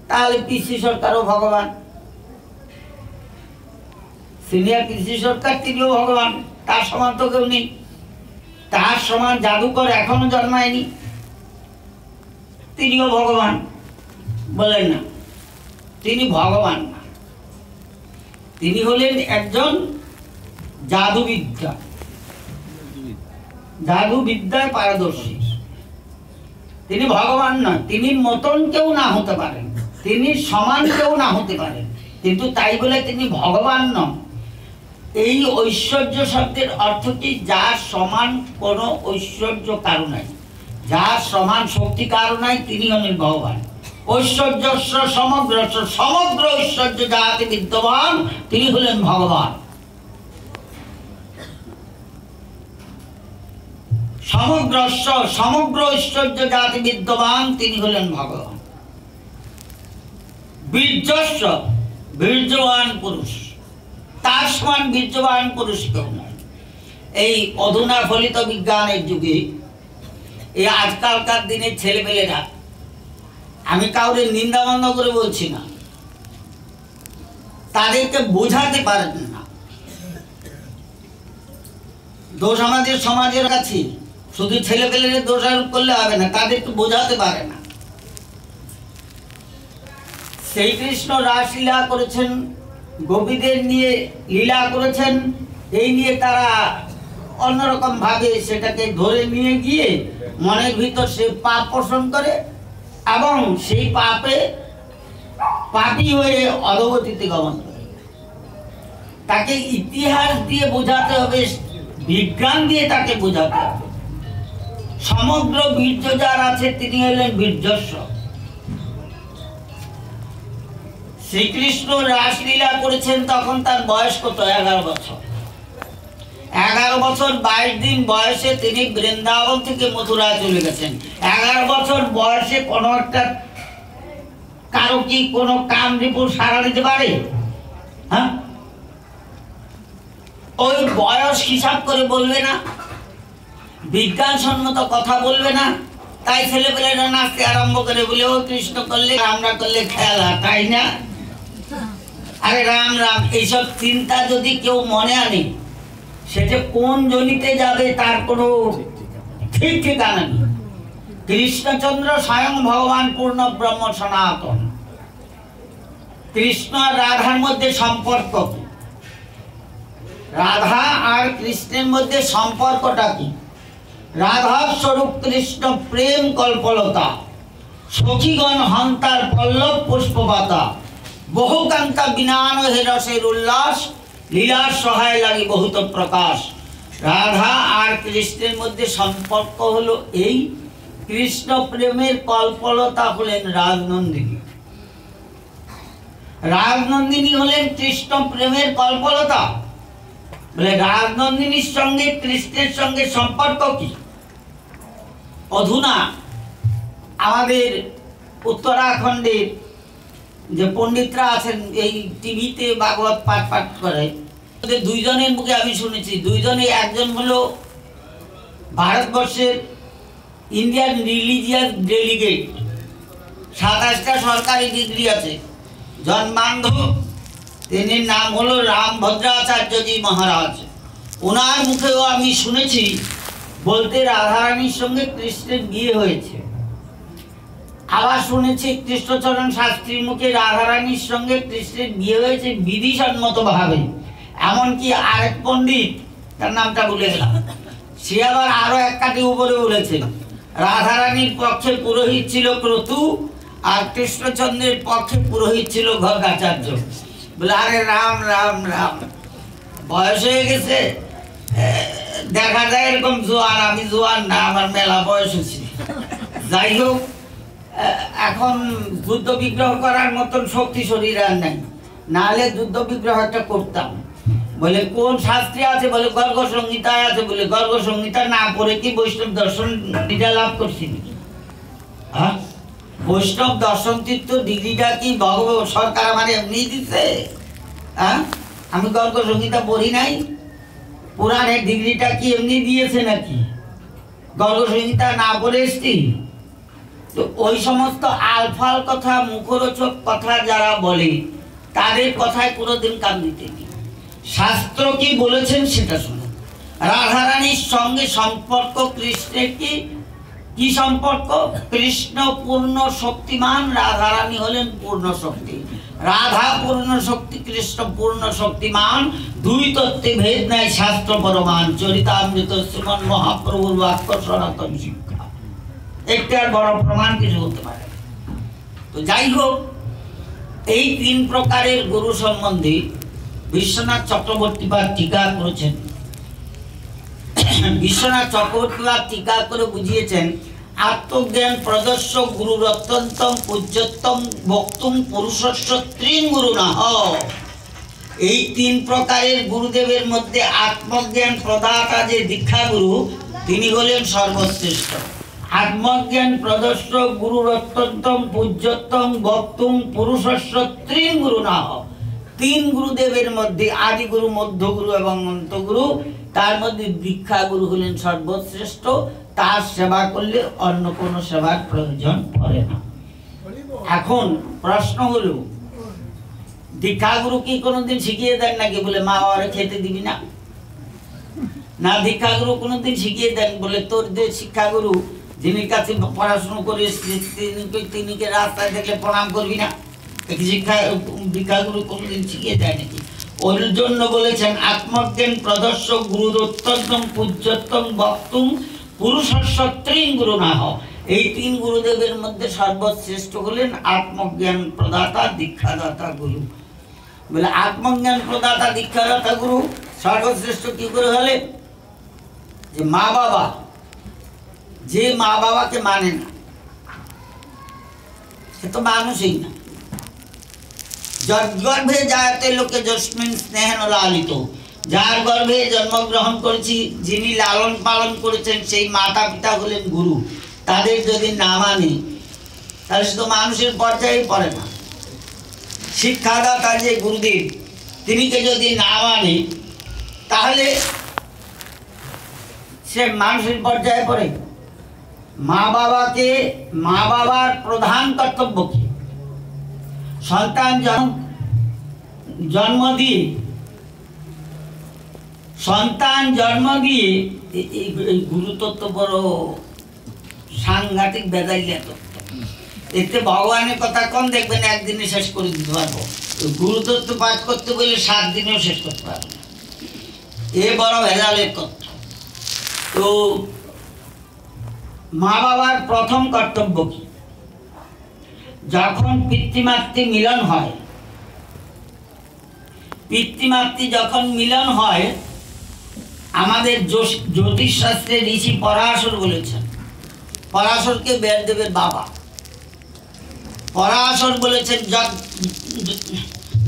তাহলে পিসি সরকারও ভগবান, সিনিয়র পিসি সরকার তিনিও ভগবান, তার সমান তো কেউ নেই। তার সমান জাদুকর এখনো জন্মায়নি, তিনিও ভগবান বলেন না, তিনি ভগবান না, তিনি হলেন একজন জাদুবিদ্যা, জাদুবিদ্যায় পারদর্শী। তিনি ভগবান নয়, তিনি মতন কেউ না হতে পারেন, তিনি সমান কেউ না হতে পারেন, কিন্তু তাই বলে তিনি ভগবান নন। এই ঐশ্বর্য শব্দের অর্থ কি? যার সমান কোনো ঐশ্বর্য কারো নাই, যার সমান শক্তি কারো নাই, তিনি হলেন ভগবান। ঐশ্বর্য সমগ্র, সমগ্র ঐশ্বর্য যাহাতে বিদ্যমান তিনি হলেন ভগবান। সমগ্র সমগ্র ঐশ্বর্য যাতে বিদ্যমান তিনি হলেন ভগবান। বীর্যস্য বীর্যবান পুরুষ, তার সমান বীর্যবান পুরুষ কেউ নয়। এই অধুনা ফলিত বিজ্ঞানের যুগে এই আজকালকার দিনের ছেলেপেলেরা, আমি কাউরে নিন্দাবন্ধ করে বলছি না, তাদেরকে বোঝাতে পারেন না। দোষ আমাদের সমাজের কাছে, শুধু ছেলেপেলেদের দোষারোপ করলে হবে না, তাদেরকে বোঝাতে পারে না। সেই কৃষ্ণ রাসলীলা করেছেন, গোপীদের নিয়ে লীলা করেছেন, এই নিয়ে তারা অন্যরকম ভাবে সেটাকে ধরে নিয়ে গিয়ে মনের ভিতর সে পাপ পোষণ করে এবং সেই পাপে পাপী হয়ে অধোগতিতে গমন করে। তাকে ইতিহাস দিয়ে বোঝাতে হবে, বিজ্ঞান দিয়ে তাকে বোঝাতে হবে। সমগ্র বীর্য যার আছে তিনি হলেন বীর্যস্ব। শ্রীকৃষ্ণ রাসলীলা করেছেন তখন তার বয়স কত? 11 বছর। 11 বছর 22 দিন বয়সে তিনি বৃন্দাবন থেকে মথুরা চলে গেছেন। 11 বছর বয়সে কোনো একটা কারো কি কোনো কাম রিপোর্ট সারা দিতে পারে? হ্যাঁ, ওই বয়স হিসাব করে বলবে না, বিজ্ঞানসম্মত কথা বলবে না, তাই ছেলেপেলেরা নাচতে আরম্ভ করে বলে ও কৃষ্ণ করলে আমরা করলে খেলা, তাই না? আরে রাম রাম, এইসব চিন্তা যদি কেউ মনে আনে সেটা কোন জনিতে যাবে তার কোনো ঠিক ঠিকানা নেই। কৃষ্ণচন্দ্র স্বয়ং ভগবান পূর্ণ ব্রহ্ম সনাতন। কৃষ্ণ আর রাধার মধ্যে সম্পর্ক কি? রাধা আর কৃষ্ণের মধ্যে সম্পর্কটা কি? রাধার স্বরূপ কৃষ্ণ প্রেম কল্পলতা, সখীগণ হন্তার পল্লব পুষ্পপাতা, বহুকান্তা বিনান হে রসের উল্লাস, লীলার সহায় লাগে বহুত প্রকাশ। রাধা আর কৃষ্ণের মধ্যে সম্পর্ক হলো এই। কৃষ্ণ প্রেমের কল্পলতা হলেন রাজনন্দিনী, রাজনন্দিনী হলেন কৃষ্ণ প্রেমের কল্পলতা। বলে রাজনন্দিনীর সঙ্গে কৃষ্ণের সঙ্গে সম্পর্ক কি? অধুনা আমাদের উত্তরাখণ্ডের যে পণ্ডিতরা আছেন, এই টিভিতে ভাগবত পাঠ করে, দুইজনের মুখে আমি শুনেছি, দুইজনে, একজন হলো ভারতবর্ষের ইন্ডিয়ান রিলিজিয়াস ডেলিগেট, 27টা সরকারি ডিগ্রি আছে, জন বান্ধব তিনি নাম হলো রামভদ্রাচার্যজি মহারাজ। ওনার মুখেও আমি শুনেছি বলতে রাধারানীর সঙ্গে কৃষ্ণের বিয়ে হয়েছে। আবার শুনেছি কৃষ্ণচরণ শাস্ত্রীর মুখে রাধারানীর সঙ্গে কৃষ্ণের বিয়ে হয়েছে বিধিসম্মত ভাবে। এমনকি আরেক পণ্ডিত, তার নামটা ভুলে গেলাম, সে আবার আরো এক কাঠি উপরে বলেছে রাধারানীর পক্ষে পুরোহিত ছিল ক্রতু আর কৃষ্ণচন্দ্রের পক্ষে পুরোহিত ছিল গর্গাচার্য। বলে আরে রাম রাম রাম, বয়স হয়ে গেছে, দেখা যায় এরকম জোয়ান, আমি জোয়ান না, আমার মেলা বয়স হচ্ছে। যাই হোক, এখন যুদ্ধ বিগ্রহ করার মতন শক্তি শরীর আর নাই, নাহলে যুদ্ধ বিগ্রহটা করতাম। বলে কোন শাস্ত্রে আছে? বলে গর্গ সংহিতায় আছে। বলে গর্গ সংহিতা না পড়ে কি বৈষ্ণব দর্শন ডিগ্রিটা লাভ করছি নাকি? হ্যাঁ, বৈষ্ণব দর্শন তীর্থ ডিগ্রিটা কি সরকার আমার এমনি দিচ্ছে? হ্যাঁ, আমি গর্গ সংহিতা পড়ি নাই, পুরাণের ডিগ্রিটা কি এমনি দিয়েছে নাকি? গর্গ সংহিতা না পড়ে এসছি। তো ওই সমস্ত আলফাল কথা, মুখরোচক কথা যারা বলে তাদের কথায় কোনোদিন কান দিতে নেই। শাস্ত্র কি বলেছেন সেটা শুনুন। রাধারানীর সঙ্গে সম্পর্ক কৃষ্ণের কি সম্পর্ক? কৃষ্ণ পূর্ণ শক্তিমান, রাধারানী হলেন পূর্ণ শক্তি। রাধা পূর্ণ শক্তি, কৃষ্ণ পূর্ণ শক্তিমান, দুই তত্ত্বে ভেদ নাই, শাস্ত্র প্রমাণ। চরিতামৃত শ্রীমন মহাপ্রভুর বাক্য সনাতন শিক্ষা, একটা বড় প্রমাণ কিছু হতে পারে। তো যাই হোক, এই তিন প্রকারের গুরু সম্বন্ধে বিশ্বনাথ চক্রবর্তীপাদ টিকা করেছেন। বিশ্বনাথ চক্রবর্তীপাদ টিকা করে বুঝিয়েছেন, আত্মজ্ঞান প্রদর্শ গুরুর অত্যন্তম পূজ্যতম বক্তুম পুরুষস্য ত্রিং গুরু নাহ। এই তিন প্রকারের গুরুদেবের মধ্যে আত্মজ্ঞান প্রদাতা যে দীক্ষা গুরু, তিনি হলেন সর্বশ্রেষ্ঠ। আত্মজ্ঞান প্রদর্শ গুরুর অত্যন্তম পূজ্যতম বক্তুম পুরুষস্য ত্রিং গুরু নাহ। তিন গুরুদেবের মধ্যে আদিগুরু, মধ্যগুরু এবং অন্তগুরু, তার মধ্যে দীক্ষা গুরু হলেন সর্বশ্রেষ্ঠ। তার সেবা করলে অন্য কোনো সেবার প্রয়োজন পড়ে না। এখন প্রশ্ন হলো, দীক্ষা গুরু কি কোনোদিন শিখিয়ে দেন নাকি? বলে মা বাবারে খেতে দিবি না? না, দীক্ষা গুরু কোনোদিন শিখিয়ে দেন বলে তোর যে শিক্ষাগুরু যিনি কাছে পড়াশোনা করে তিনি রাস্তায় দেখলে প্রণাম করবি না? শিক্ষা দীক্ষাগুরু কোনদিন শিখিয়ে দেয় নাকি? ওর জন্য বলেছেন আত্মজ্ঞান প্রদর্শক গুরুর অত্যন্তম পূজ্যতম বক্তুম পুরুষস্য ত্রিং গুরু নাহ। এই তিন গুরুদেবের মধ্যে সর্বশ্রেষ্ঠ হলেন আত্মজ্ঞান প্রদাতা দীক্ষাদাতা গুরু। বলে আত্মজ্ঞান প্রদাতা দীক্ষাদাতা গুরু সর্বশ্রেষ্ঠ কি করে হলে? যে মা বাবা, যে মা বাবাকে মানে না সে তো মানুষই না। গর্ভে যাতে লোকে যস্মিন স্নেহেন লালিত, যার গর্ভে জন্মগ্রহণ করেছি, যিনি লালন পালন করেছেন, সেই মাতা পিতা হলেন গুরু। তাদের যদি না মানি তাহলে সে তো মানুষের পর্যায়ে পড়ে না। শিক্ষাদাতা যে গুরুদেব, তিনিকে যদি না মানে তাহলে সে মানুষের পর্যায়ে পড়ে। মা বাবার প্রধান কর্তব্য কি? সন্তান জন্ম দিয়ে এই গুরুতত্ত্ব বড় সাংঘাতিক বেদাইলিয়া তত্ত্ব। এতে ভগবানের কথা কম দেখবেন, একদিনে শেষ করে দিতে পারবো। গুরুতত্ত্ব পাঠ করতে বলে 7 দিনেও শেষ করতে পারবো না, এ বড় ভেজালের তত্ত্ব। তো মা বাবার প্রথম কর্তব্য কি? যখন পিতৃমাতৃ মিলন হয়, পিতৃমাতৃ যখন মিলন হয়, আমাদের জ্যোতিষ শাস্ত্রে ঋষি পরাশর বলেছেন, পরাশরকে ব্যাসদেবের বাবা। পরাশর বলেছেন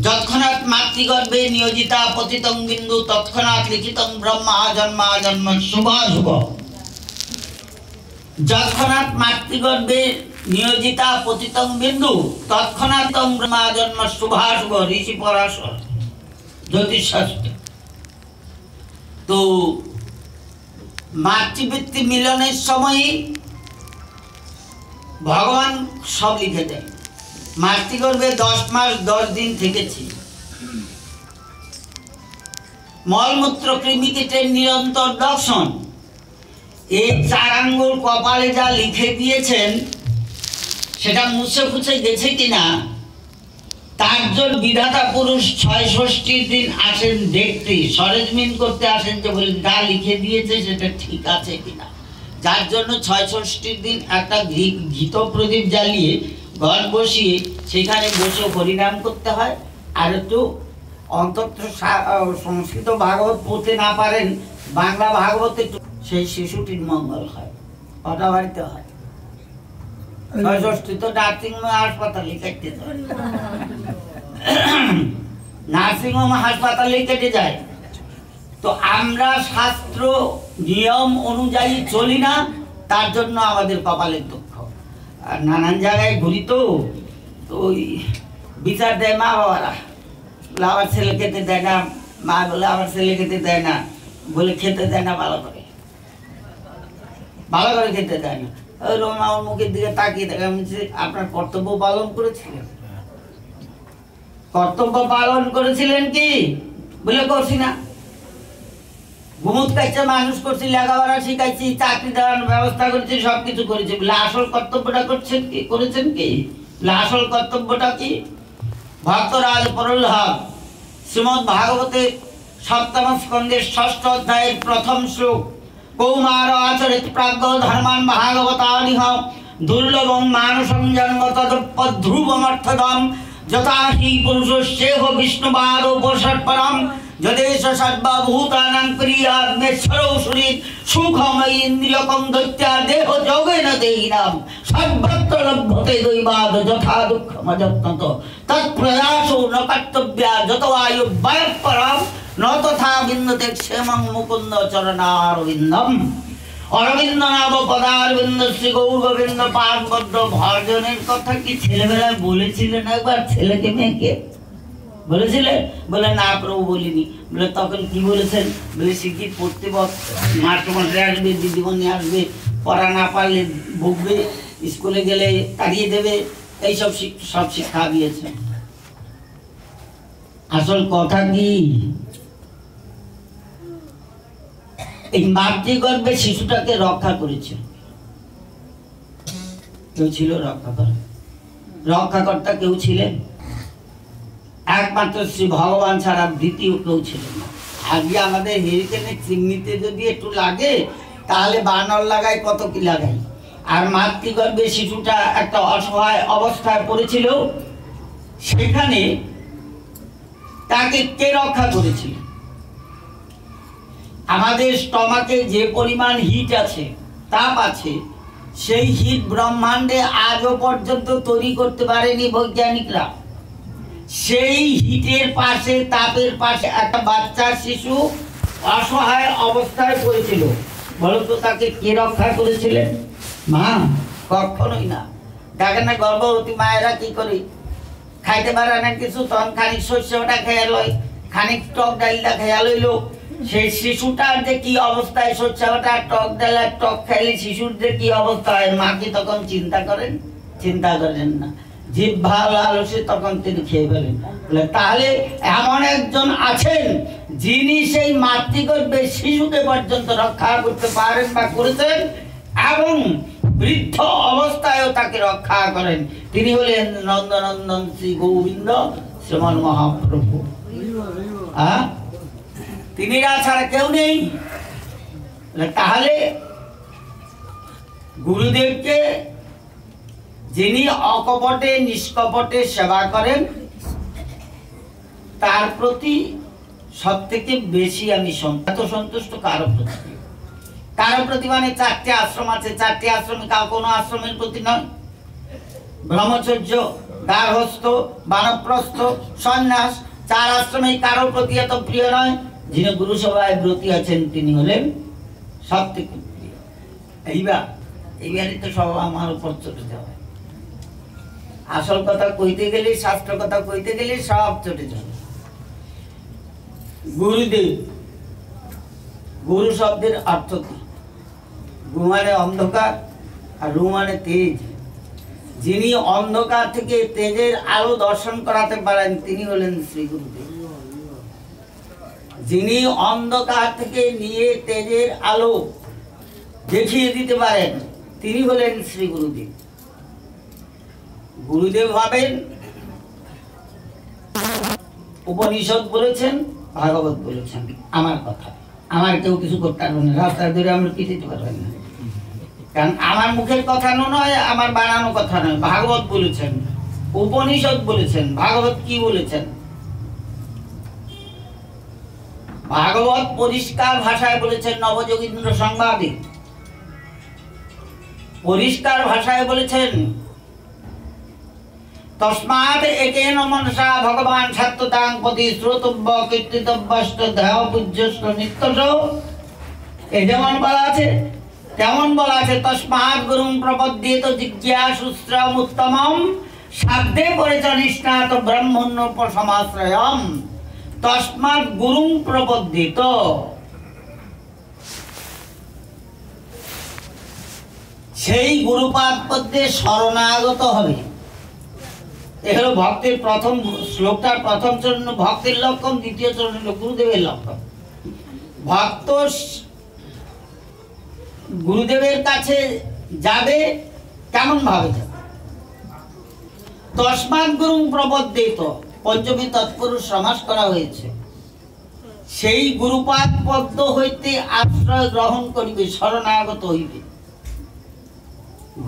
যৎক্ষণাৎ মাতৃগর্ভে নিয়োজিতা পতিতং বিন্দু তৎক্ষণাৎ লিখিতং ব্রহ্মা জন্ম শুভাশুভ। যৎক্ষণাৎ মাতৃগর্ভে নিয়োজিতা পতিতং বিন্দু তৎক্ষণাৎ ব্রহ্মা জন্ম শুভাশুভ, ঋষি পরাশর জ্যোতিষ শাস্ত্র। তো মাতৃপিতৃ মিলনের সময়ই ভগবান সব লিখে দেন। মাতৃগর্ভে 10 মাস 10 দিন থেকেছি, মলমূত্র কৃমিকীটের নিরন্তর দর্শন। এই 4 আঙ্গুল কপালে যা লিখে দিয়েছেন সেটা মুছে ফুছে গেছে কিনা, তার জন্য বিধাতা পুরুষ ৬৬ দিন আসেন দেখতে, সরেজমিন করতে আসেন যে বলে যা লিখে দিয়েছে সেটা ঠিক আছে কিনা। যার জন্য ৬৬ দিন একটা ঘিত প্রদীপ জ্বালিয়ে ঘর বসিয়ে সেখানে বসে হরিনাম করতে হয়। আর একটু অন্তত সংস্কৃত ভাগবত পড়তে না পারেন, বাংলা ভাগবত একটু, সেই শিশুটির মঙ্গল হয়। কটা বাড়িতে হয়? ৬৬ তো নার্সিংহোম হাসপাতালে কেটে যায়, নার্সিংহোম হাসপাতালে কেটে যায়। তো আমরা শাস্ত্র নিয়ম অনুযায়ী চলি না, তার জন্য আমাদের কপালের দুঃখ। আর নানান জায়গায় ঘুরি তো ওই বিচার দেয় মা বাবারা, বলে আমার ছেলে খেতে দেয় না, মা বলে আমার ছেলে খেতে দেয় না, বলে খেতে দেয় না ভালো করে, ভালো করে খেতে দেয় না। ওই রোমা ওর মুখের দিকে তাকিয়ে দেখা, আপনার কর্তব্য পালন করেছিলেন? কর্তব্য পালন করেছিলেন কি? বলে করছি না। ঘুমুত খাইছে, মানুষ করছি, লেখাপড়া শিখাইছি, চাকরি দেওয়ার ব্যবস্থা করেছি, সবকিছু করেছি, বলে আসল কর্তব্যটা করছেন কি, করেছেন কি? বলে আসল কর্তব্যটা কি? ভক্তরাজ প্রহ্লাদ শ্রীমদ্ ভাগবতের 7ম স্কন্ধের 6ষ্ঠ অধ্যায়ের 1ম শ্লোক, কৌমার আচরিত প্রাজ্ঞ ধর্মান ভাগবতানিহ দুর্লভং মানসং জন্ম তদ্ধ্রুবমর্থদম যথা হি পুরুষস্যেহ বিষ্ণুবাদোপসৎপরম যদেশ সর্বভূতানাং ক্রিয়াগ্নেশ্বরৌ সুরিত সুখময়ী ইন্দ্রিয়কং দৈত্যা দেহ যোগেন দেহিনাম সর্বত্র লভ্যতে দৈবাদ যথা দুঃখমযত্নত তৎপ্রয়াসো ন কর্তব্যা যত আয়ু বয়ঃপরম ন তথা বিন্দতে ক্ষেমং মুকুন্দ চরণারবিন্দম। অরবিন্দ নাম পদারবিন্দ শ্রী গৌর গোবিন্দ পাদপদ্ম ভজনের কথা কি ছেলেবেলায় বলেছিলেন একবার ছেলেকে মেয়েকে? বলেছিলেন? বলে না প্রভু বলিনি। বলে তখন কি বলেছেন? বলে শিক্ষিত পড়তে মাস্টারমশাই আসবে, দিদিমণি আসবে, পড়া না পারলে ভুগবে, স্কুলে গেলে তাড়িয়ে দেবে, এইসব সব শিক্ষা দিয়েছেন। আসল কথা কি, এই মাতৃগর্ভে শিশুটাকে রক্ষা করেছে কেউ ছিল? রক্ষাকর্তা কেউ ছিলেন? একমাত্র শ্রী ভগবান ছাড়া দ্বিতীয় কেউ ছিলেন না। আজকে আমাদের হেরিকেনের চিমনিতে যদি একটু লাগে তাহলে বানর লাগাই, কত কি লাগাই। আর মাতৃগর্ভে শিশুটা একটা অসহায় অবস্থায় পড়েছিল, সেখানে তাকে কে রক্ষা করেছিল? আমাদের স্টমাকে যে পরিমাণ হিট আছে, তাপ আছে, সেই হিট ব্রহ্মাণ্ডে আজও পর্যন্ত তৈরি করতে পারেনি বৈজ্ঞানিকরা। সেই হিটের পাশে, তাপের পাশে একটা বাচ্চা শিশু অসহায় অবস্থায় পড়েছিল। বলতো তাকে কে রক্ষা করেছিলেন? মা? কখনোই না। দেখেন না গর্ভবতী মায়েরা কি করে, খাইতে পারে না কিছু, তখন খানিক শস্যটা খেয়া লয়, খানিক টক ডালটা খেয়া লইল। সেই শিশুটার যে কি অবস্থায়, শস্যটা টক ডাল আর টক খাইলে শিশুর যে কি অবস্থা হয়, মা কি তখন চিন্তা করেন? চিন্তা করেন না। জীব ভালো আলসে তখন তিনি খেয়ে ফেলেন। তাহলে এমন একজন আছেন যিনি সেই মাতৃগর্ভে শিশুকে পর্যন্ত রক্ষা করতে পারেন বা করেছেন, এবং বৃদ্ধ অবস্থায়ও তাকে রক্ষা করেন। তিনি হলেন নন্দনন্দন শ্রী গোবিন্দ শ্রীমন মহাপ্রভু। তিনি ছাড়া কেউ নেই। তাহলে গুরুদেবকে যিনি অকপটে নিষ্কপটে সেবা করেন, তার প্রতি সব থেকে বেশি আমি সন্তুষ্ট কারো প্রতি। কারো প্রতি মানে 4টে আশ্রম আছে, 4টে আশ্রমে কোনো আশ্রমের প্রতি নয়। ব্রহ্মচর্য, গার্হস্থ, বানপ্রস্থ, সন্ন্যাস, 4 আশ্রমে কারোর প্রতি এত প্রিয় নয়। যিনি গুরু সভায় ব্রতী আছেন তিনি হলেন সব থেকে প্রিয়। এইবারই তো সব আমার উপর চটে যাবে। আসল কথা কইতে গেলে, শাস্ত্র কথা কইতে গেলে সব চটে যাবে। গুরুদেব, গুরু শব্দের অর্থ কি? গু মানে অন্ধকার আর রু মানে তেজ। যিনি অন্ধকার থেকে তেজের আলো দর্শন করাতে পারেন তিনি হলেন শ্রী গুরুদেব। যিনি অন্ধকার থেকে নিয়ে তেজের আলো দেখিয়ে দিতে পারেন তিনি হলেন শ্রী গুরুদেব। গুরুদেব ভাবেন উপনিষদ বলেছেন, ভাগবত বলেছেন, আমার কথা, আমার কেউ কিছু করতে পারবে না, রাস্তায় ধরে আমরা পিটিতে পারবেন না, কারণ আমার মুখের কথা নয়, আমার বানানো কথা নয়। ভাগবত বলেছেন, উপনিষদ বলেছেন। ভাগবত কি বলেছেন? ভাগবত পরিষ্কার ভাষায় বলেছেন, নবযোগীন্দ্র সংবাদে পরিষ্কার ভাষায় বলেছেন, তস্মাৎ একেন মনসা ভগবান সত্যতাং পতি শ্রোতব্য কীর্তিতব্যস্ত ধ্যায় পূজ্যস্ত নিত্যস। এ যেমন বলা আছে তেমন বলা আছে, তস্মাৎ গুরুং প্রপদ্যেত জিজ্ঞাসুশ্রয়মুত্তমম সাধ্যে পরেচ নিষ্ণাত ব্রহ্মণ্যোপসমাশ্রয়ম। তস্মাৎ গুরুং প্রপদ্যেত, সেই গুরুপাদ পদ্মে শরণাগত হবে। এ হলো ভক্তির প্রথম শ্লোকটার প্রথম চরণ ভক্তির লক্ষণ, দ্বিতীয় চরণ হলো গুরুদেবের লক্ষণ। ভক্ত গুরুদেবের কাছে যাবে কেমন ভাবে যাবে? তস্মাৎ গুরুং প্রপদ্যেত, পঞ্চমী তৎপুরুষ সমাস করা হয়েছে। সেই গুরুপাদ পদ্ম হইতে আশ্রয় গ্রহণ করিবে, শরণাগত হইবে।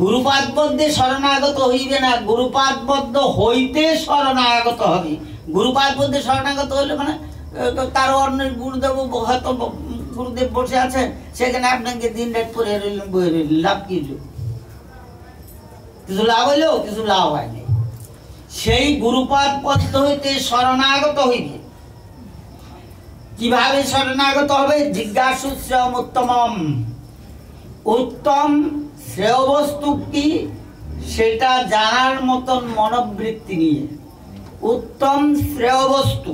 গুরুপাদ পদ্মে শরণাগত হইবে না, গুরুপাদ পদ্ম হইতে শরণাগত হবে। গুরুপাদ পদ্মে শরণাগত হইলে মানে কারো অন্যের গুরুদেব, হয়তো গুরুদেব বসে আছেন, সেখানে আপনাকে দিন রাত পরে রইলেন, বয়ে রইলেন, লাভ কি? কিছু লাভ হইলেও কিছু লাভ হয়নি। সেই গুরুপাদ পদ্ম হইতে শরণাগত হইবে। কিভাবে শরণাগত হবে? জিজ্ঞাসু শ্রেয়ম উত্তমম, উত্তম শ্রেয় বস্তু কি সেটা জানার মতন মনোবৃত্তি নিয়ে। উত্তম শ্রেয় বস্তু,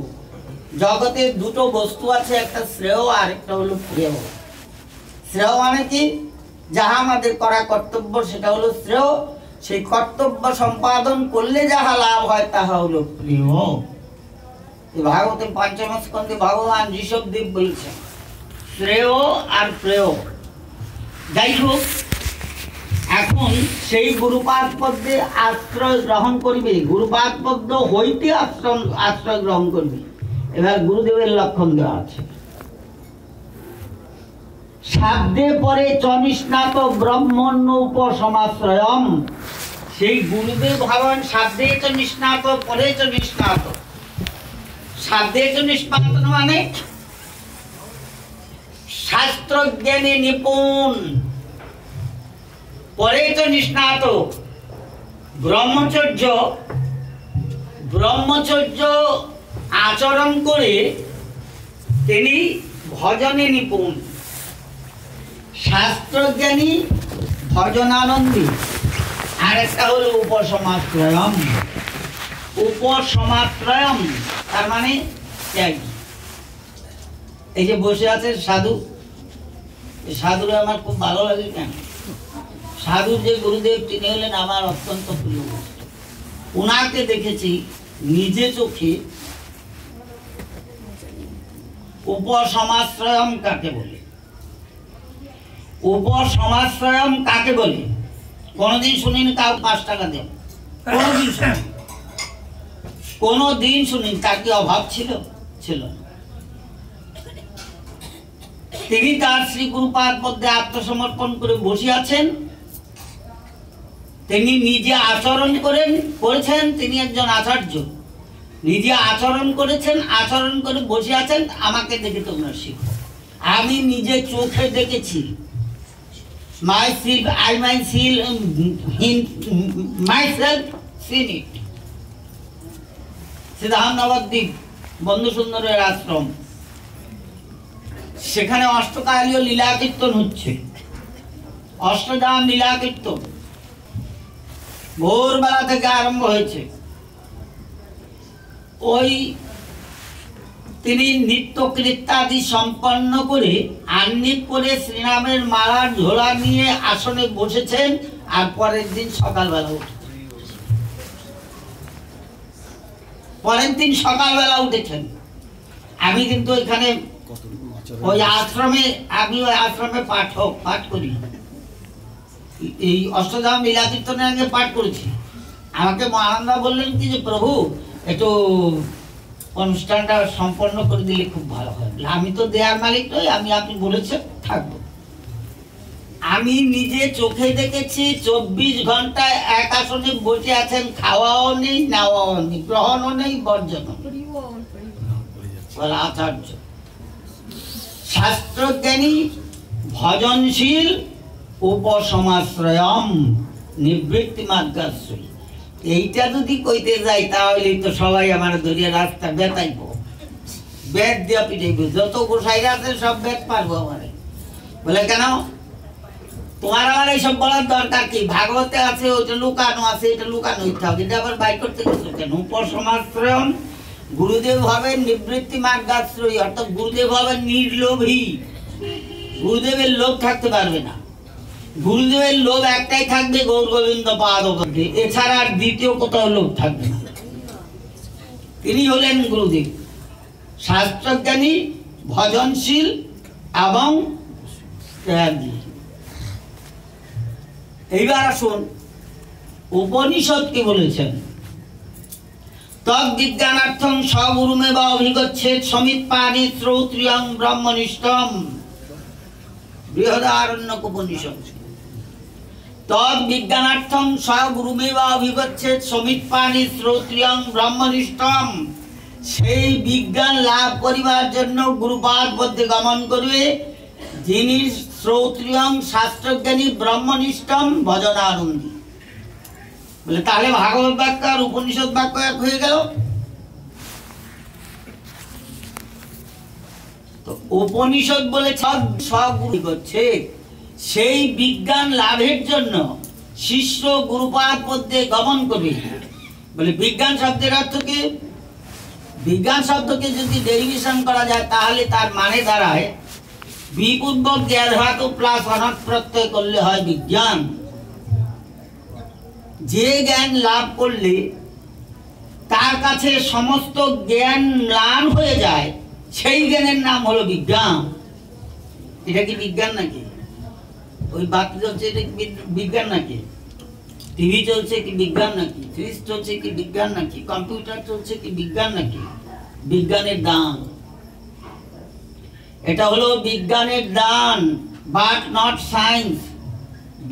জগতে দুটো বস্তু আছে, একটা শ্রেয় আর একটা হলো প্রিয়। শ্রেয় মানে কি? যাহা আমাদের করা কর্তব্য সেটা হলো শ্রেয়, সেই কর্তব্য সম্পাদন করলে যাহা লাভ হয় তাহা হলো প্রিয়। ভাগবতের পঞ্চম স্কন্ধে ভগবান ঋষভদেব বলছেন শ্রেয় আর প্রেয়। যাই হোক, এখন সেই গুরুপাদ পদ্মে আশ্রয় গ্রহণ করিবে, গুরুপাদ পদ্ম হইতে আশ্রয় গ্রহণ করবে। এবার গুরুদেবের লক্ষণ দেওয়া আছে, সাধ্যে পরে চনিষ্ণাত ব্রহ্মণ্যোপসমাশ্রয়ম। সেই গুরুদেব ভাবেন সাধ্যে চ নিষ্ণাত, পরে চ নিষ্ণাত। সাধ্যে চ নিষ্ণাত মানে শাস্ত্রজ্ঞানে নিপুণ, পরে তো নিষ্ণাত ব্রহ্মচর্য। ব্রহ্মচর্য আচরণ করে তিনি ভজনে নিপুণ। শাস্ত্রজ্ঞানী ভজনানন্দী। আর একটা হলো উপসমাশ্রয়ম। উপসমাশ্রয়ম তার মানে ত্যাগী। এই যে বসে আছে সাধু, সাধুরা আমার খুব ভালো লাগে। কেন? সাধু যে গুরুদেব তিনি হলেন আমার অত্যন্ত প্রিয়। উনাকে দেখেছি নিজে চোখে। উপসমাশ্রয়ম কাকে বলে? উপসমাশ্রয়ম কাকে বলে? কোনদিন শুনিনি কাউ 5 টাকা দেন, কোনদিন শুনিনি, কোনদিন শুনিনি। তার কি অভাব ছিল? ছিল না। তিনি তার শ্রী গুরুপাদ মধ্যে আত্মসমর্পণ করে বসে আছেন। তিনি নিজে আচরণ করেছেন, তিনি একজন আচার্য, নিজে আচরণ করেছেন, আচরণ করে বসে আছেন। আমাকে দেখে তোমরা শিখো। আমি নিজে চোখে দেখেছি। সিদ্ধান্ত নবদ্বীপ বন্ধু সুন্দরের আশ্রম, সেখানে অষ্টকালীয় লীলা কীর্তন হচ্ছে। অষ্টধাম লীলা কীর্তন ভোরবেলা থেকে আরম্ভ হয়েছে। ওই তিনি নিত্য কৃত্যাদি সম্পন্ন করে আহ্নিক করে শ্রীরামের মালার ঝোলা নিয়ে আসনে বসেছেন। আর পরের দিন সকালবেলা উঠেছেন। পরের দিন সকালবেলা উঠেছেন। আমি কিন্তু এখানে ওই আশ্রমে, আমি ওই আশ্রমে পাঠ করি, এই অষ্টধাম লীলা কীর্তনের আগে পাঠ করেছি। আমাকে মহানন্দা বললেন কি যে প্রভু একটু অনুষ্ঠানটা সম্পন্ন করে দিলে খুব ভালো হয়। আমি তো দেয়ার মালিক নই, আমি আপনি বলেছেন থাকবো। আমি নিজে চোখে দেখেছি 24 ঘন্টা এক আসনে বসে আছেন, খাওয়াও নেই, নেওয়াও নেই, গ্রহণও নেই, বর্জনও নেই। বলে আচার্য শাস্ত্রজ্ঞানী ভজনশীল উপসমাশ্রয়ম নিবৃত্তি মার্গাশ্রয়ী। এইটা যদি কইতে যাই তাহলে তো সবাই আমার ধরিয়া রাস্তা বেতাইব, বেদ দিয়া পিটাইব, যত গোসাইরা আছে সব বেদ পারবো আমারে। বলে কেন তোমার আমার এইসব বলার দরকার কি? ভাগবতে আছে, ওইটা লুকানো আছে, এটা লুকানো হইতে হবে, এটা আবার বাই করতে গেছো কেন? উপসমাশ্রয়ম, গুরুদেব হবেন নিবৃত্তি মার্গাশ্রয়ী, অর্থাৎ গুরুদেব হবেন নির্লোভী। গুরুদেবের লোভ থাকতে পারবে না। গুরুদেবের লোভ একটাই থাকবে, গৌর গোবিন্দ পাদ, এছাড়া আর দ্বিতীয় কোথাও লোভ থাকবে না। তিনি হলেন গুরুদেব, শাস্ত্রজ্ঞানী, ভজনশীল এবং ত্যাগী। এইবার আসুন উপনিষদ কি বলেছেন। তদ্বিজ্ঞানার্থং স্বগুরুমেব অভিগচ্ছেদ সমিৎপানি শ্রৌত্রিয়ং ব্রহ্মনিষ্ঠম। বৃহদারণ্যক উপনিষদ। তদ্বিজ্ঞানার্থং স্বগুরুমেব অভিগচ্ছেদ সমিৎপানি শ্রৌত্রিয়ং ব্রহ্মনিষ্ঠম। সেই বিজ্ঞান লাভ করিবার জন্য গুরুপাদ পদ্মে গমন করবে, যিনি শ্রৌত্রিয়ং শাস্ত্রজ্ঞানী ব্রহ্মনিষ্ঠম ভজনানন্দী। বলে তাহলে ভাগবত বাক্য আর উপনিষদ বাক্য এক হয়ে গেল। তো উপনিষদ বলে স্বগুরু করছে, সেই বিজ্ঞান লাভের জন্য শিষ্য গুরুপাদ পদ্মে গমন করবে। বলে বিজ্ঞান শব্দের অর্থ কি? বিজ্ঞান শব্দকে যদি ডেরিভেশন করা যায় তাহলে তার মানে দাঁড়ায় বিপূর্বক জ্ঞান ধাতু প্লাস অনট প্রত্যয় করলে হয় বিজ্ঞান। যে জ্ঞান লাভ করলে তার কাছে সমস্ত জ্ঞান ম্লান হয়ে যায়, সেই জ্ঞানের নাম হলো বিজ্ঞান। এটা কি বিজ্ঞান নাকি? ওই বাতি চলছে এটা কি বিজ্ঞান নাকি? টিভি চলছে কি বিজ্ঞান নাকি? ফ্রিজ চলছে কি বিজ্ঞান নাকি? কম্পিউটার চলছে কি বিজ্ঞান নাকি? বিজ্ঞানের দান। এটা হলো বিজ্ঞানের দান, বাট নট সায়েন্স।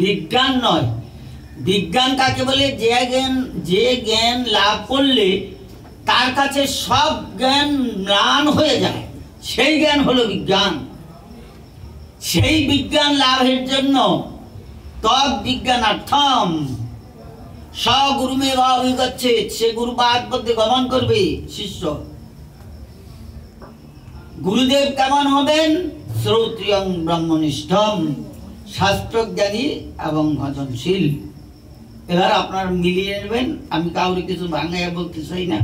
বিজ্ঞান নয়। বিজ্ঞান কাকে বলে? যে জ্ঞান লাভ করলে তার কাছে সব জ্ঞান ম্লান হয়ে যায়, সেই জ্ঞান হলো বিজ্ঞান। সেই বিজ্ঞান লাভের জন্য তদ্বিজ্ঞানার্থম স্বগুরুমেব অভিগচ্ছেদ, সে গুরুপাদ পদ্মে গমন করবে শিষ্য। গুরুদেব কেমন হবেন? শ্রৌত্রিয়ং ব্রহ্মনিষ্ঠম, শাস্ত্রজ্ঞানী এবং ভজনশীল। এবার আপনার মিলিয়ে নেবেন, আমি কাউরে কিছু ভাঙাইয়া বলতে চাই না,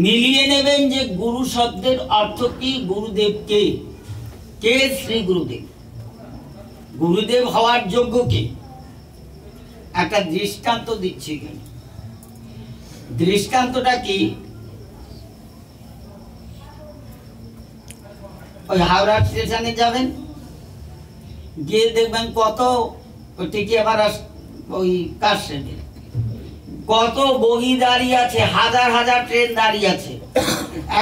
মিলিয়ে নেবেন যে গুরু শব্দের অর্থ কি, গুরুদেব কে, কে শ্রী গুরুদেব, গুরুদেব হওয়ার যোগ্য কে। একটা দৃষ্টান্ত দিচ্ছি এখানে। দৃষ্টান্তটা কি? ওই হাওড়া স্টেশনে যাবেন, গিয়ে দেখবেন কত টিকিয়াপাড়া ওই কার ট্রেনে কত বগি দাঁড়িয়ে আছে, হাজার হাজার ট্রেন দাঁড়িয়ে আছে,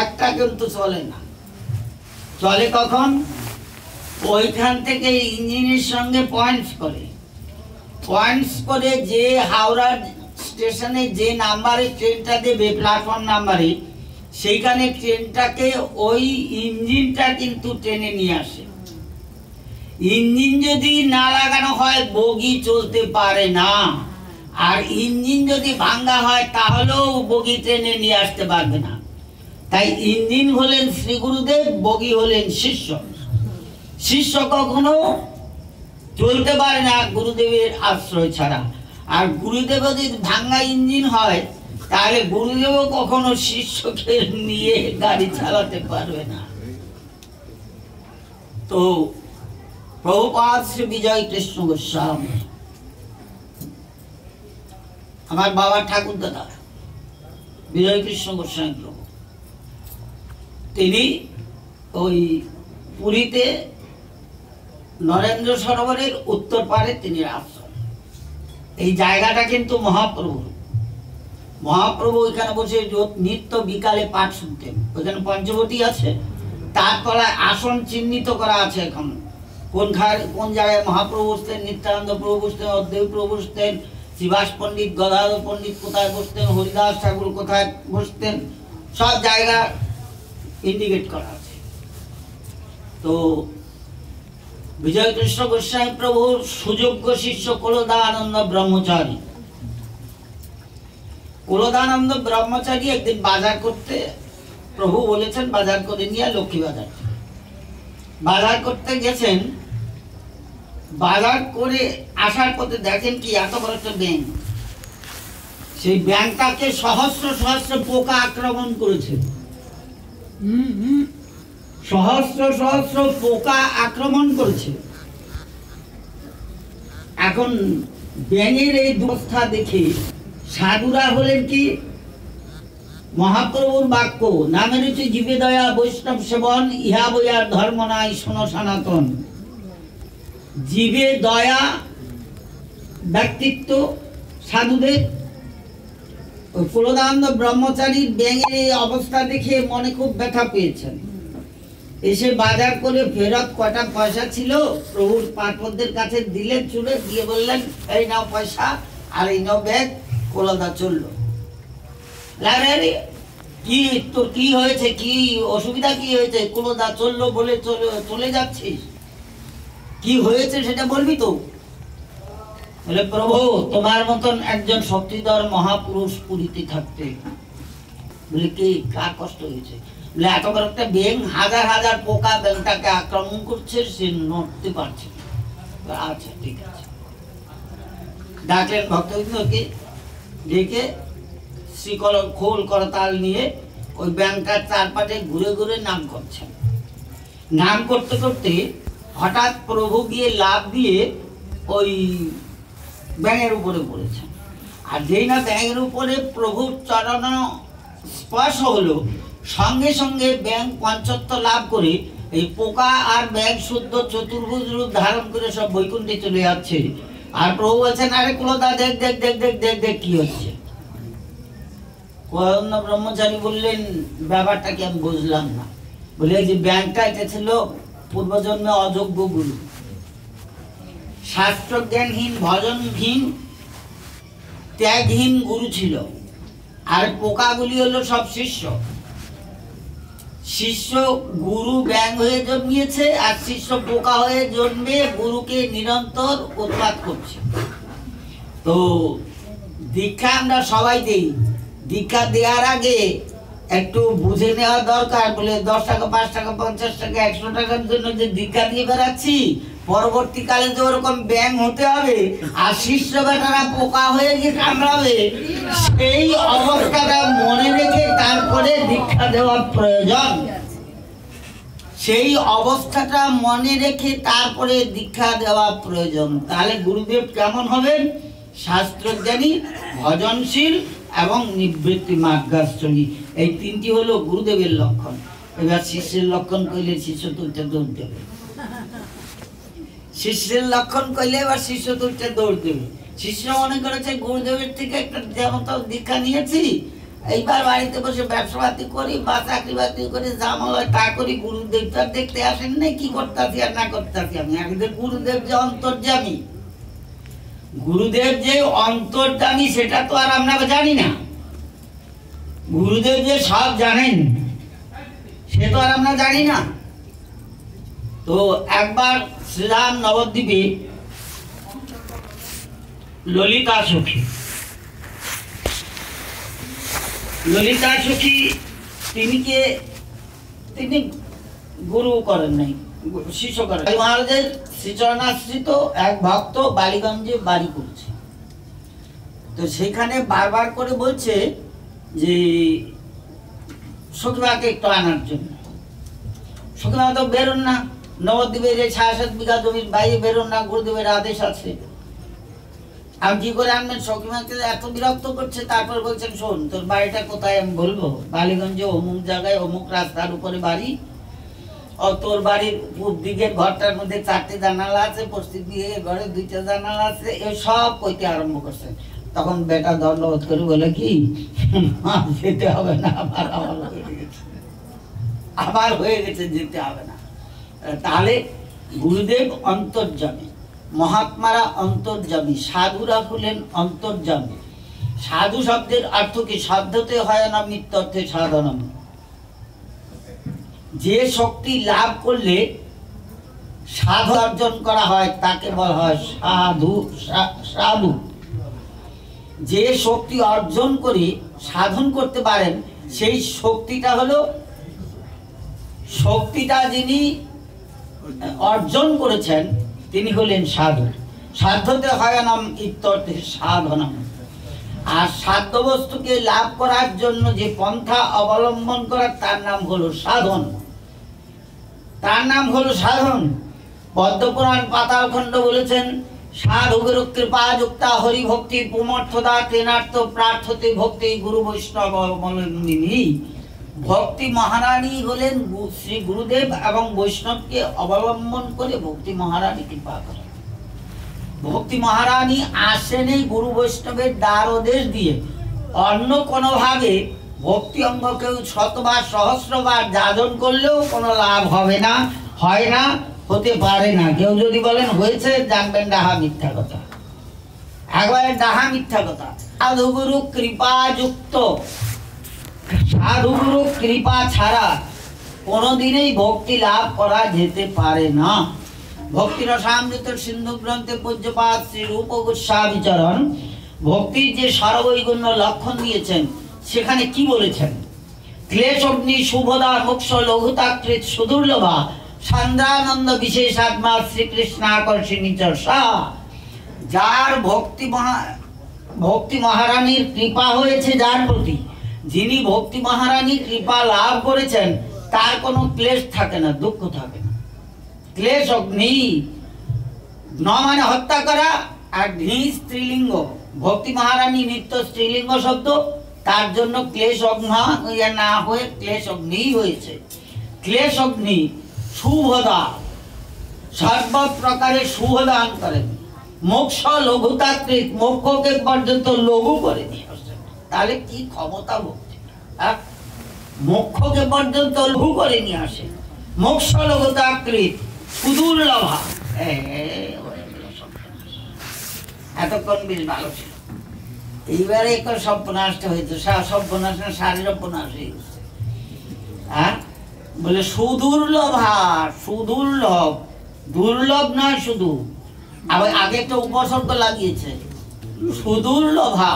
একটা কিন্তু চলে না। চলে কখন? ওইখান থেকে ইঞ্জিনের সঙ্গে পয়েন্টস করে যে হাওড়া স্টেশনে যে নাম্বারে ট্রেনটা দেবে, প্ল্যাটফর্ম নাম্বারে, সেইখানে ট্রেনটাকে ওই ইঞ্জিনটা কিন্তু ট্রেনে নিয়ে আসে। ইঞ্জিন যদি না লাগানো হয় বগি চলতে পারে না, আর ইঞ্জিন যদি ভাঙ্গা হয় তাহলেও বগি ট্রেনে নিয়ে আসতে পারবে না। তাই ইঞ্জিন হলেন শ্রী গুরুদেব, বগি হলেন শিষ্য। শিষ্য কখনো চলতে পারে না গুরুদেবের আশ্রয় ছাড়া। আর গুরুদেব যদি ভাঙ্গা ইঞ্জিন হয় তাহলে গুরুদেবও কখনো শিষ্যকে নিয়ে গাড়ি চালাতে পারবে না। তো প্রভুপাদ শ্রী বিজয় কৃষ্ণ গোস্বামী, আমার বাবার ঠাকুর দাদা বিজয় কৃষ্ণ গোস্বামী প্রভু, তিনি ওই পুরীতে নরেন্দ্র সরোবরের উত্তর পারে তিনি আশ্রম। এই জায়গাটা কিন্তু মহাপ্রভু ওইখানে বসে নিত্য বিকালে পাঠ শুনতেন। ওইখানে পঞ্চবটী আছে, তার তলায় আসন চিহ্নিত করা আছে এখন, কোন জায়গায় মহাপ্রভু বসতেন, নিত্যানন্দ প্রভু বসতেন, অদ্বৈত প্রভু বসতেন, শ্রীবাস পণ্ডিত, গদাধর পণ্ডিত কোথায় বসতেন, হরিদাস ঠাকুর কোথায় বসতেন, সব জায়গা ইন্ডিকেট করা আছে। তো বিজয় কৃষ্ণ গোস্বামী প্রভুর সুযোগ্য শিষ্য কুলদানন্দ ব্রহ্মচারী, কুলদানন্দ ব্রহ্মচারী একদিন বাজার করতে, প্রভু বলেছেন বাজার করে নিয়ে লক্ষ্মী বাজার করতে গেছেন। বাজার করে আসার পথে দেখেন কি এত বড় একটা ব্যাঙ, সেই ব্যাঙটাকে সহস্র সহস্র পোকা আক্রমণ করেছে, সহস্র সহস্র পোকা আক্রমণ করেছে। এখন ব্যাঙের এই দুরবস্থা দেখে সাধুরা হলেন কি, মহাপ্রভুর বাক্য নামের হচ্ছে জীবে দয়া বৈষ্ণব সেবন, ইহা বইয়ার ধর্ম নাই শোনো সনাতন। জীবে দয়া ব্যক্তিত্ব সাধুদের। কুলদানন্দ ব্রহ্মচারীর ব্যাঙের এই অবস্থা দেখে মনে খুব ব্যথা পেয়েছেন। এসে বাজার করে ফেরত কটা পয়সা ছিল প্রভুর পাঠপদের কাছে দিলেন, চুলে দিয়ে বললেন এই নাও পয়সা আর এই নাও ব্যাগ। কুলদা চললো। কি তোর কি হয়েছে, কি অসুবিধা কি হয়েছে? কুলদা চললো বলে চলে যাচ্ছিস, কি হয়েছে সেটা বলবি তো? বলে প্রভু তোমার মতন একজন শক্তিধর মহাপুরুষ পুরীতে থাকতে। বলে কি কার কষ্ট হয়েছে? বলে এত বড় একটা ব্যাঙ, হাজার হাজার পোকা ব্যাঙটাকে আক্রমণ করছে, সে নড়তে পারছে। আচ্ছা ঠিক আছে। ডাকলেন ভক্তবৃন্দকে, ডেকে শ্রীকল খোল করতাল নিয়ে ওই ব্যাঙটার চারপাশে ঘুরে ঘুরে নাম করছেন। নাম করতে করতে হঠাৎ প্রভু গিয়ে লাফ দিয়ে ওই ব্যাঙের উপরে পড়েছেন। আর যেই না ব্যাঙের উপরে প্রভুর চরণ স্পর্শ হলো, সঙ্গে সঙ্গে ব্যাঙ পঞ্চত্ব লাভ করে এই পোকা আর ব্যাঙ শুদ্ধ চতুর্ভুজ রূপ ধারণ করে সব বৈকুণ্ঠে চলে যাচ্ছে। আর প্রভু বলছেন আরে কুলদা দেখ দেখ দেখ দেখ দেখ দেখ কি হচ্ছে। কুলদানন্দ ব্রহ্মচারী বললেন ব্যাপারটা কি আমি বুঝলাম না। বলে যে ব্যাঙটা এটা ছিল পূর্বজন্মে অযোগ্য গুরু, শাস্ত্র জ্ঞানহীন, ভজনহীন, ত্যাগহীন গুরু ছিল। আর পোকাগুলি হলো সব শিষ্য। শিষ্য গুরু ব্যাঙ হয়ে জন্মিয়েছে, আর শিষ্য পোকা হয়ে জন্মে গুরুকে নিরন্তর উৎপাত করছে। তো দীক্ষা আমরা সবাই দেই, দীক্ষা দেওয়ার আগে একটু বুঝে নেওয়া দরকার। বলে 10 টাকা 5 টাকা 50 টাকা 100 টাকার জন্য যে দীক্ষা দিয়ে বেড়াচ্ছি, পরবর্তীকালে যে ওরকম ব্যাঙ হতে হবে আর শিষ্য বেটারা পোকা হয়ে গিয়ে কামড়াবে, সেই অবস্থাটা মনে রেখে তারপরে দীক্ষা দেওয়ার প্রয়োজন। সেই অবস্থাটা মনে রেখে তারপরে দীক্ষা দেওয়া প্রয়োজন। তাহলে গুরুদেব কেমন হবেন? শাস্ত্রজ্ঞানী, ভজনশীল এবং নিবৃত্তি মার্গাশ্রয়ী। এই তিনটি হলো গুরুদেবের লক্ষণ। এবার শিষ্যের লক্ষণ কইলে শিষ্য তুলতে দৌড় দেবে, শিষ্যের লক্ষণ কইলে এবার শিষ্য তুলতে দৌড় দেবে। শিষ্য মনে করেছে গুরুদেবের থেকে একটা যেমন তো দীক্ষা নিয়েছি, এইবার বাড়িতে বসে ব্যবসা বাতি করি বা চাকরি বাকরি করি, যা মনে তা করি। গুরুদেব তো আর দেখতে আসেন নাই কি করতেছি আর না করতেছি আমি। আগে গুরুদেব যে অন্তর্যামী, গুরুদেব যে অন্তর্যামী সেটা তো আর আমরা জানি না। গুরুদেব যে সব জানেন সে তো আর আমরা জানি না। তো একবার শ্রীরাম নবদ্বীপে ললিতা সখী তিনি গুরু করেন নাই, শিষ্য করেন। মহারাজের শ্রীচরণাশ্রিত এক ভক্ত বালিগঞ্জে বাড়ি করছে। তো সেখানে বারবার করে বলছে যে সখীমাকে একটু আনার জন্য। সখীমা তো বেরোন না, নবদ্বীপের 6-7 বিঘা জমির বাইরে বেরোন না, গুরুদেবের আদেশ আছে। আমি কি করে আনবেন? সখীমাকে এত বিরক্ত করছে। তারপর বলছেন শোন, তোর বাড়িটা কোথায় আমি বলবো, বালিগঞ্জে অমুক জায়গায় অমুক রাস্তার উপরে বাড়ি, ও তোর বাড়ির পূব দিকের ঘরটার মধ্যে 4টে জানালা আছে, পশ্চিম দিকের ঘরে 2টা জানালা আছে, এসব কইতে আরম্ভ করছেন। তখন বেটা দণ্ডবোধ করে বলে কি, যেতে হবে না, আমার হয়ে গেছে, যেতে হবে না। তাহলে গুরুদেব অন্তর্যামী, মহাত্মারা অন্তর্যামী, সাধুরা হলেন অন্তর্যামী। সাধু শব্দের অর্থ কি? সাধ্যতে হয় না মিত্যর্থে সাধনম। যে শক্তি লাভ করলে সাধু অর্জন করা হয় তাকে বলা হয় সাধু। সাধু যে শক্তি অর্জন করে সাধন করতে পারেন, সেই শক্তিটা হলো, শক্তিটা যিনি অর্জন করেছেন তিনি হলেন সাধু। সাধ্যতে হয় নাম ইত্যর্থে সাধনম। আর সাধ্য বস্তুকে লাভ করার জন্য যে পন্থা অবলম্বন করার তার নাম হলো সাধন, তার নাম হলো সাধন। পদ্মপুরাণ পাতালখণ্ড বলেছেন, সাধুগুরু কৃপা যুক্তা হরিভক্তি পুমর্থদা তেনার্থ প্রার্থতে ভক্তি গুরু বৈষ্ণব অবলম্বিনী। ভক্তি মহারানী হলেন শ্রী গুরুদেব এবং বৈষ্ণবকে অবলম্বন করে ভক্তি মহারানী কৃপা করেন। ভক্তি মহারানী আসেনি গুরু বৈষ্ণবের দ্বারদেশ দিয়ে। অন্য কোনোভাবে ভক্তি অঙ্গ কেউ শতবার সহস্রবার যাজন করলেও কোনো লাভ হবে না, হয় না, হতে পারে না। কেউ যদি বলেন হয়েছে, জানবেন ডাহা মিথ্যা কথা, একবারে ডাহা মিথ্যা কথা। সাধুগুরু কৃপা যুক্ত, সাধুগুরু কৃপা ছাড়া কোনোদিনই ভক্তি লাভ করা যেতে পারে না। ভক্তিরসামৃত সিন্ধু গ্রন্থে পূজ্যপাদ শ্রী রূপ গোস্বামী চরণ ভক্তির যে সর্বৈগুণ্য লক্ষণ দিয়েছেন, সেখানে কি বলেছেন? ক্লেশ অগ্নি শুভদা মোক্ষ লঘুতাকৃত সুদুর্লভা সান্দ্রানন্দ বিশেষ আত্মা শ্রীকৃষ্ণ আকর্ষণী চর্ষা। যার ভক্তি মহারানীর কৃপা হয়েছে, যার প্রতি, যিনি ভক্তি মহারানীর কৃপা লাভ করেছেন, তার কোনো ক্লেশ থাকে না, দুঃখ থাকে না। ক্লেশ অগ্নি, ন মানে হত্যা করা, আর ঘি স্ত্রীলিঙ্গ। ভক্তি মহারানী নিত্য স্ত্রীলিঙ্গ শব্দ, তার জন্য ক্লেশ অগ্নি না হয়ে ক্লেশ অগ্নি হয়েছে। ক্লেশ অগ্নি শুভদা, সর্ব প্রকারে শুভদান করেন। মোক্ষ লঘুতাকৃত, মোক্ষকে পর্যন্ত লঘু করে নিয়ে আসেন। তাহলে কি ক্ষমতা ভক্তি! মোক্ষকে পর্যন্ত লঘু করে নিয়ে আসেন। মোক্ষ লঘুতাকৃত সুদুর্লভা। এতক্ষণ বেশ ভালো ছিল, এইবারে একটু সর্বনাশটা হয়েছে। সর্বনাশ না, শারীরপনাশ হয়ে গেছে। বলে সুদুর্লভা, সুদুর্লভ, দুর্লভ নয় শুধু, আবার আগে একটা উপসর্গ লাগিয়েছে, সুদুর্লভা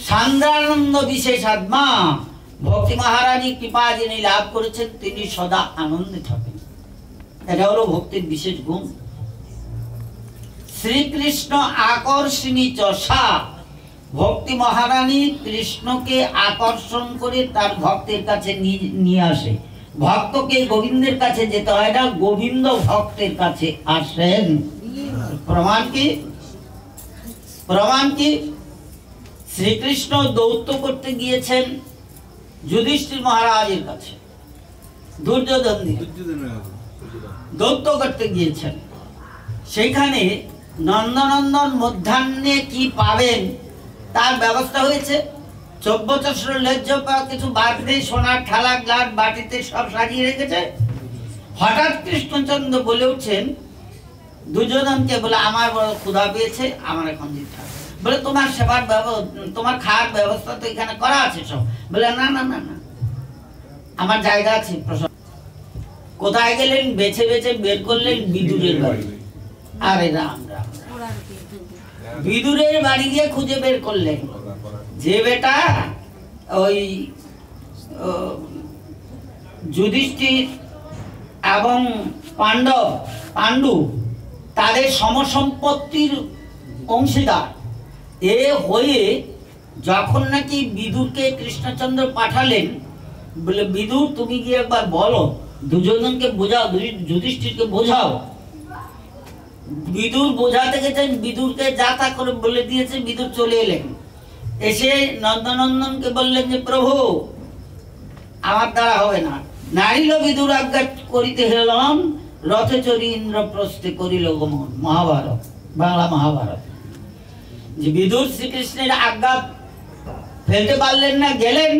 সান্দ্রানন্দ বিশেষ আত্মা। ভক্তি মহারানী কৃপা যিনি লাভ করেছেন, তিনি সদা আনন্দে থাকেন। এটা হলো ভক্তির বিশেষ গুণ। শ্রীকৃষ্ণ আকর্ষণী চষা, ভক্তি মহারানী কৃষ্ণকে আকর্ষণ করে তার ভক্তের কাছে নিয়ে আসে। ভক্তকে গোবিন্দের কাছে যেতে হয় না, গোবিন্দ ভক্তের কাছে আসেন। প্রমাণ কি? প্রমাণ কি? শ্রীকৃষ্ণ দৌত্য করতে গিয়েছেন যুধিষ্ঠির মহারাজের কাছে, দুর্যোধন দৌত্য করতে গিয়েছেন। সেইখানে নন্দনন্দন মধ্যাহ্নে কি পাবেন তার ব্যবস্থা হয়েছে। চব্যচস্র লেজ্জ কিছু বাটিতে, সোনার থালা গ্লাস বাটিতে সব সাজিয়ে রেখেছে। হঠাৎ কৃষ্ণচন্দ্র বলে উঠছেন দুর্যোধনকে, বলে আমার বড় ক্ষুধা পেয়েছে, আমার এখন দিতে হবে। বলে তোমার সেবার তোমার খাওয়ার ব্যবস্থা তো এখানে করা আছে সব। বলে না না না না, আমার জায়গা আছে। কোথায় গেলেন? বেছে বেছে বের করলেন বিদুরের বাড়ি। আরে রাম রাম, বিদুরের বাড়ি গিয়ে খুঁজে বের করলেন যে বেটা ওই যুধিষ্ঠির এবং পাণ্ডু তাদের সমসম্পত্তির অংশীদার। এ হয়ে যখন নাকি বিদুরকে কৃষ্ণচন্দ্র পাঠালেন, বলে বিদুর তুমি গিয়ে একবার বলো, দুর্যোধনকে বোঝাও, যুধিষ্ঠিরকে বোঝাও। বিদুর বোঝাতে গেছেন, বিদুরকে যা তা করে বলে দিয়েছে। বিদুর চলে এলেন, এসে নন্দনন্দনকে বললেন যে প্রভু আমার দ্বারা হবে না, নারিল বিদুর আজ্ঞা করিতে হেলাম, রথে চড়ি ইন্দ্রপ্রস্থে করিল গমন। মহাভারত, বাংলা মহাভারত। যে বিদুর শ্রীকৃষ্ণের আজ্ঞা ফেলতে পারলেন না, গেলেন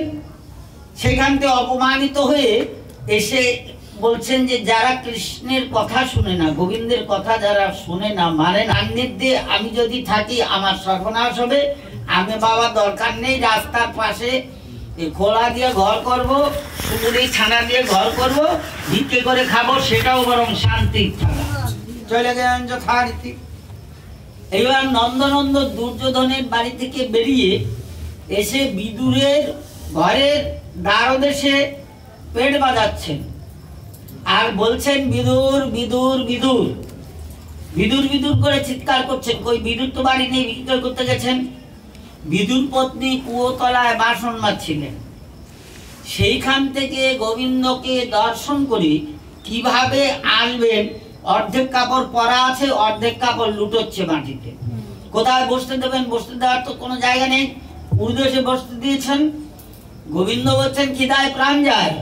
সেখান থেকে অপমানিত হয়ে এসে বলছেন যে যারা কৃষ্ণের কথা শুনে না, গোবিন্দের কথা যারা শুনে না, মানে সান্নিধ্যে আমি যদি থাকি আমার সর্বনাশ হবে। আমি বাবা দরকার নেই, রাস্তার পাশে খোলা দিয়ে ঘর করব, সুন্দরী ছানা দিয়ে ঘর করব, ভিক্ষে করে খাবো, সেটাও বরং শান্তির থাকা। চলে গেলেন যথারীতি। এবার নন্দনন্দ দুর্যোধনের বাড়ি থেকে বেরিয়ে এসে বিদুরের ঘরের দ্বারদেশে পেট বাজাচ্ছেন আর বলছেন বিদুর বিদুর বিদুর, বিদুর বিদুর করে চিৎকার করছেন। কই বিদুর তো বাড়ি নেই, বিক্রয় করতে গেছেন। বিদুর পত্নী কুয়োতলায় বাসন মাজছিলেন। সেইখান থেকে গোবিন্দকে দর্শন করে কিভাবে আসবেন, অর্ধেক কাপড় পরা আছে, অর্ধেক কাপড় লুটোচ্ছে মাটিতে। কোথায় বসতে দেবেন, বসতে দেওয়ার তো কোনো জায়গা নেই, উর্দেশে বসতে দিয়েছেন। গোবিন্দ বলছেন খিদায় প্রাণ যায়।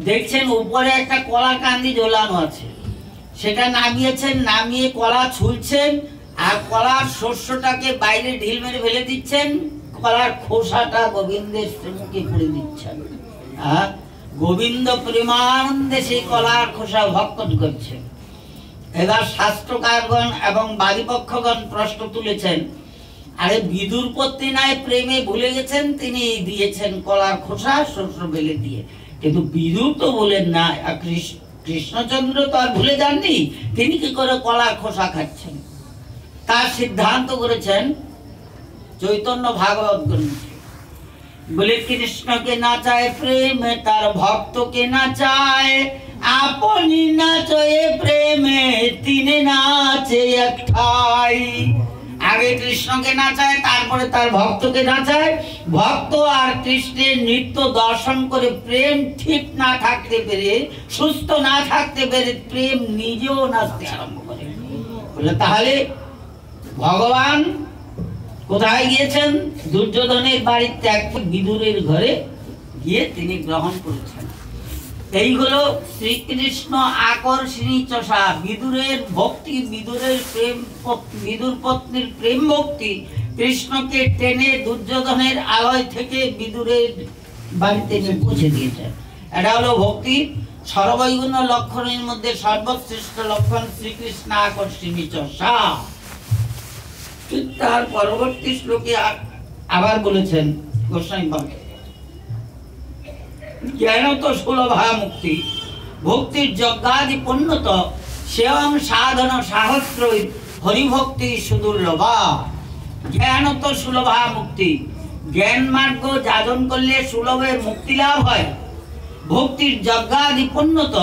দেখছেন উপরে একটা কলা কান্দি ঝোলানো আছে, সেটা নামিয়েছেন, নামিয়ে কলা ছুলছেন আর কলার শস্যটাকে বাইরে ঢিল মেরে ফেলে দিচ্ছেন, কলার খোসাটা গোবিন্দের মুখে পুড়ে দিচ্ছেন। গোবিন্দ প্রেমানন্দে সেই কলার খোসা ভক্ষণ করছেন। এবার শাস্ত্রকারগণ এবং বাদীপক্ষগণ প্রশ্ন তুলেছেন, আরে বিদুর পত্নী নাই প্রেমে ভুলে গেছেন, তিনি দিয়েছেন কলার খোসা শস্য ফেলে দিয়ে, কিন্তু বিদুর তো বলেন না। কৃষ্ণচন্দ্র তো আর ভুলে যাননি, তিনি কি করে কলার খোসা খাচ্ছেন? তার সিদ্ধান্ত করেছেন চৈতন্য ভাগবত গ্রন্থে। বলে কৃষ্ণকে না চায় প্রেমে, তার ভক্তকে না চায়, আপনি নাচে প্রেমে, তিনি নাচে একটাই। আগে কৃষ্ণকে নাচায়, তারপরে তার ভক্তকে নাচায়। ভক্ত আর কৃষ্ণের নৃত্য দর্শন করে প্রেম ঠিক না থাকতে পেরে, সুস্থ না থাকতে পেরে প্রেম নিজেও নাচতে আরম্ভ করে। বলে তাহলে ভগবান কোথায় গিয়েছেন? দুর্যোধনের বাড়ি ত্যাগ করে বিদুরের ঘরে গিয়ে তিনি গ্রহণ করেছেন। এই হলো শ্রীকৃষ্ণ আকর্ষণী চষা। বিদুরের ভক্তি, বিদুরের প্রেম, বিদুর পত্নীর প্রেম ভক্তি কৃষ্ণকে টেনে দুর্যোধনের আলয় থেকে বিদুরের বাড়িতে পৌঁছে দিয়েছেন। এটা হলো ভক্তি সর্বৈগুণ লক্ষণের মধ্যে সর্বশ্রেষ্ঠ লক্ষণ, শ্রীকৃষ্ণ আকর্ষণী চষা। তার পরবর্তী শ্লোকে আবার বলেছেন গোস্বামী বাবা, জ্ঞান তো সুলভা মুক্তি, ভক্তির যজ্ঞাদি পুণ্যত, সেবং সাধন সহস্র, হরিভক্তি সুদুর্লভা। জ্ঞান তো সুলভা মুক্তি, জ্ঞান মার্গ যাজন করলে সুলভে মুক্তি লাভ হয়। ভক্তির যজ্ঞাদি পুণ্যত,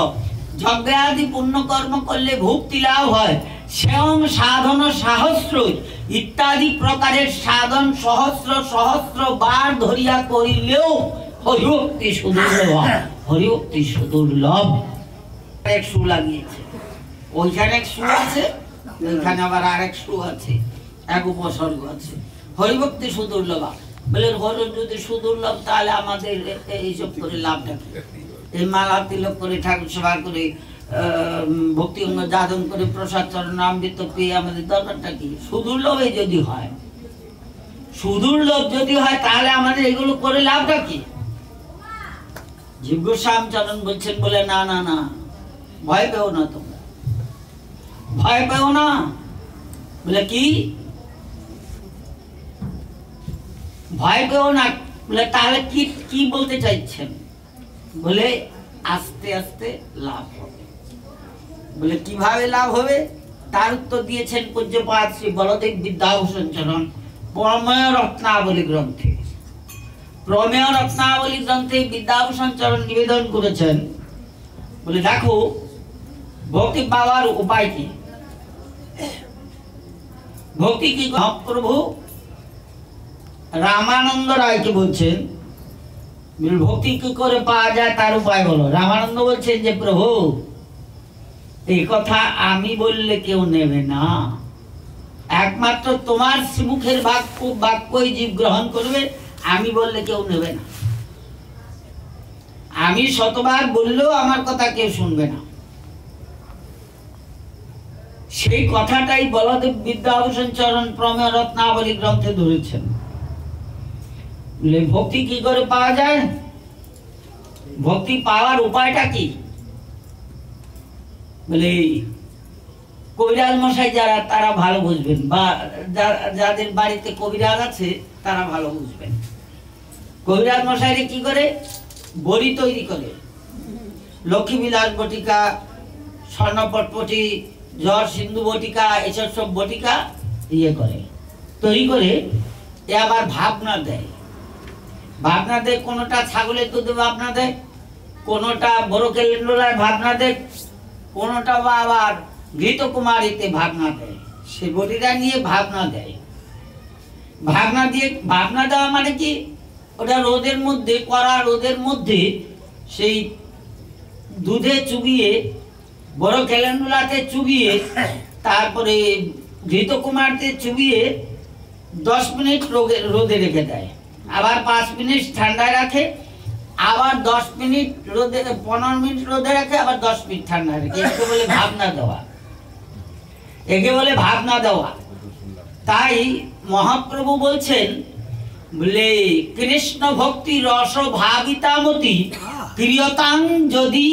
যজ্ঞাদি পুণ্যকর্ম করলে ভক্তি লাভ হয়। সেবং সাধন সহস্র, ইত্যাদি প্রকারের সাধন সহস্র সহস্র বার ধরিয়া করিলেও হরিভক্তি সুদুর্লভ, হরিভক্তি সুদুর্লভ। এক সু লাগিয়েছে, ওইখানে এক সু আছে, ওইখানে আবার আরেক সু আছে, এক উপসর্গ আছে। হরিভক্তি সুদুর্লভ বলে হরি যদি সুদুর্লভ, তাহলে আমাদের এইসব করে লাভটা কি? এই মালা তিলক করে, ঠাকুর সেবা করে, ভক্তি অঙ্গ যাদন করে, প্রসাদ চরণ অমৃত পেয়ে আমাদের দরকারটা কি? সুদুর্লভে যদি হয়, সুদুর্লভ যদি হয়, তাহলে আমাদের এগুলো করে লাভটা কি? জীব গোস্বামী চরণ বলছেন বলে না না না, ভয় পেও না, তোমরা ভয় পেও না। বলে কি ভয় পেও না? বলে তাহলে কি কি বলতে চাইছেন? বলে আস্তে আস্তে লাভ হবে। বলে কিভাবে লাভ হবে? তার উত্তর দিয়েছেন পূজ্যপাদ শ্রী বলদেব বিদ্যাভূষণ চরণ প্রমেয় রত্নাবলী গ্রন্থে। প্রমেয় রত্নাবলী গ্রন্থে বিদ্যাভূষণ চরণ নিবেদন করেছেন। বলে দেখো ভক্তি পাওয়ার উপায় কি? ভক্তি কি? প্রভু রামানন্দ রায়কে বলছেন ভক্তি কি করে পাওয়া যায় তার উপায় বলো। রামানন্দ বলছেন যে প্রভু এই কথা আমি বললে কেউ নেবে না, একমাত্র তোমার শ্রীমুখের বাক্যই জীব গ্রহণ করবে, আমি বললে কেউ নেবে না। আমি শতবার বললেও আমার কথা কেউ শুনবে না। সেই কথাটাই বলদেব বিদ্যাভূষণ চরণ প্রমেয় রত্নাবলী গ্রন্থে ধরেছেন। ভক্তি কি করে পাওয়া যায়, ভক্তি পাওয়ার উপায়টা কি? বলে কবিরাজ মশাই যারা, তারা ভালো বুঝবেন, বা যাদের বাড়িতে কবিরাজ আছে তারা ভালো বুঝবেন। কবিরাজ মশাইরে কি করে? বড়ি তৈরি করে, লক্ষ্মী বিলাস বটিকা, স্বর্ণপটপটি, জ্বর সিন্ধু বটিকা, এসব সব বটিকা ইয়ে করে, তৈরি করে এ আবার ভাবনা দেয়। ভাবনা দেয়, কোনোটা ছাগলের দুধে ভাবনা দেয়, কোনোটা বড় কেলেন্ডলার ভাবনা দেয়, কোনোটা বা আবার ঘৃতকুমারীতে ভাবনা দেয়। সে বটিটা নিয়ে ভাবনা দেয়। ভাবনা দিয়ে, ভাবনা দেওয়া মানে কি, ওটা রোদের মধ্যে, কড়া রোদের মধ্যে সেই দুধে চুবিয়ে, বড় ক্যালেন্ডুলাতে চুবিয়ে, তারপরে ঘৃতকুমারতে চুবিয়ে 10 মিনিট রোদে রেখে দেয়, আবার 5 মিনিট ঠান্ডায় রাখে, আবার 10 মিনিট রোদে, 15 মিনিট রোদে রাখে, আবার 10 মিনিট ঠান্ডায় রাখে। একে বলে ভাবনা দেওয়া, একে বলে ভাবনা দেওয়া। তাই মহাপ্রভু বলছেন, বলে কৃষ্ণ ভক্তি রস ভাবিতামতি প্রিয়তাং যদি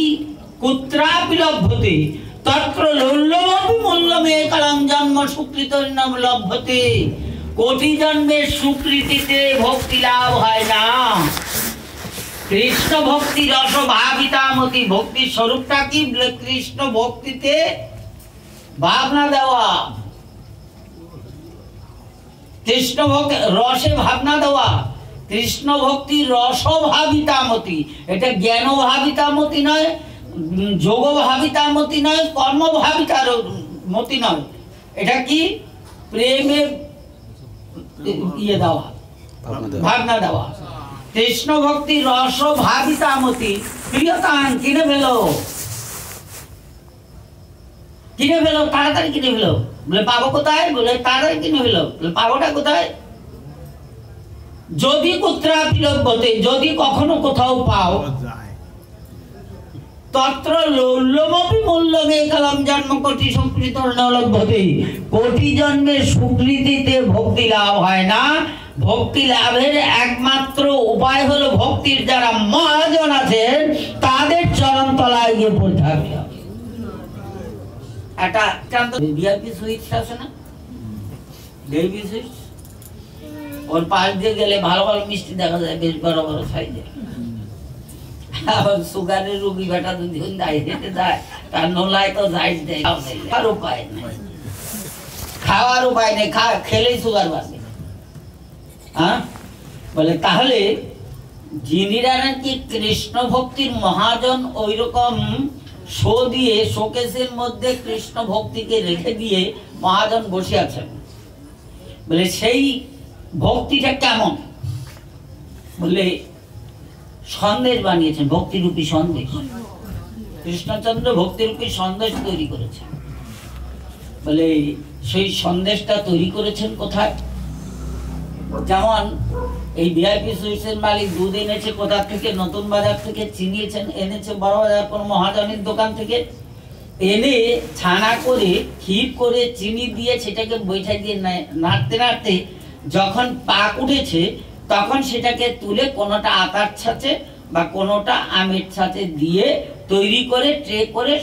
কুত্রাপি লভ্যতে তত্র লৌল্যমপি মূল্যমেকলং জন্ম সুকৃতৈর্নম লভ্যতে। কোটি জন্মের সুকৃতিতে ভক্তি লাভ হয় না। কৃষ্ণ ভক্তি রস ভাবিতামতি, ভক্তির স্বরূপটা কি? কৃষ্ণ ভক্তিতে ভাবনা দেওয়া, কৃষ্ণ ভক্তি রসে ভাবনা দেওয়া। কৃষ্ণ ভক্তি রস ভাবিতামতি, এটা জ্ঞান ভাবিতামতি নয়, যোগ ভাবিতামতি নয়, কর্ম ভাবিতার মতি নয়। এটা কি? প্রেমে ইয়ে দেওয়া, ভাবনা দেওয়া। কৃষ্ণ ভক্তি রস ভাবিতামতি প্রিয়তান, কিনে ফেলো, কিনে ফেলো, তাড়াতাড়ি কিনে ফেলো। বলে পাবো কোথায়? বলে তাড়াতাড়ি কিনে ফেলো। বলে পাবোটা কোথায়? যদি কুত্রাপি লভ্যতে, যদি কখনো কোথাও পাও, তত্র লৌল্যমপি মূল্যমেকলং জন্ম কোটি সুকৃতৈর্ন লভ্যতে। কোটি জন্মের সুকৃতিতে ভক্তি লাভ হয় না। ভক্তি লাভের একমাত্র উপায় হলো, ভক্তির যারা মহাজন আছেন তাদের চরণ তলায় গিয়ে পড়ে থাকতে হবে। একটা ভিআইপি সুইটস আছে না, ভিআইপি সুইটস, ওর পাশ দিয়ে গেলে ভালো ভালো মিষ্টি দেখা যায়, বেশ বড় বড় সাইজের। সুগারের রোগী বেটা যদি হেঁটে যায়, তার নোলায় তো যাইজ দেয়, খাওয়ার উপায় নেই, খাওয়ার উপায় নেই, খেলেই সুগার বাড়বে। হ্যাঁ, বলে তাহলে যিনিরা নাকি কৃষ্ণ ভক্তির মহাজন, ওই রকম শো দিয়ে, শোকেসের মধ্যে কৃষ্ণ ভক্তিকে রেখে দিয়ে মহাজন বসে আছেন। বলে সেই ভক্তিটা কেমন? বলে সন্দেশ বানিয়েছেন, ভক্তিরূপী সন্দেশ। কৃষ্ণচন্দ্র ভক্তিরূপী সন্দেশ তৈরি করেছেন। বলে সেই সন্দেশটা তৈরি করেছেন কোথায়? যেমন এই ভিআইপি সুইটসের মালিক দুধ এনেছে কোথা থেকে? নতুন বাজার থেকে। চিনি এনেছে বড় বাজার কোন মহাজনের দোকান থেকে। এনে ছানা করে, ক্ষীর করে, চিনি দিয়ে সেটাকে বৈঠা দিয়ে নাড়তে নাড়তে যখন পাক উঠেছে, তখন সেটাকে তুলে কোনোটা আতার ছাঁচে বা কোনোটা আমের ছাঁচে দিয়ে তৈরি করে ট্রে করে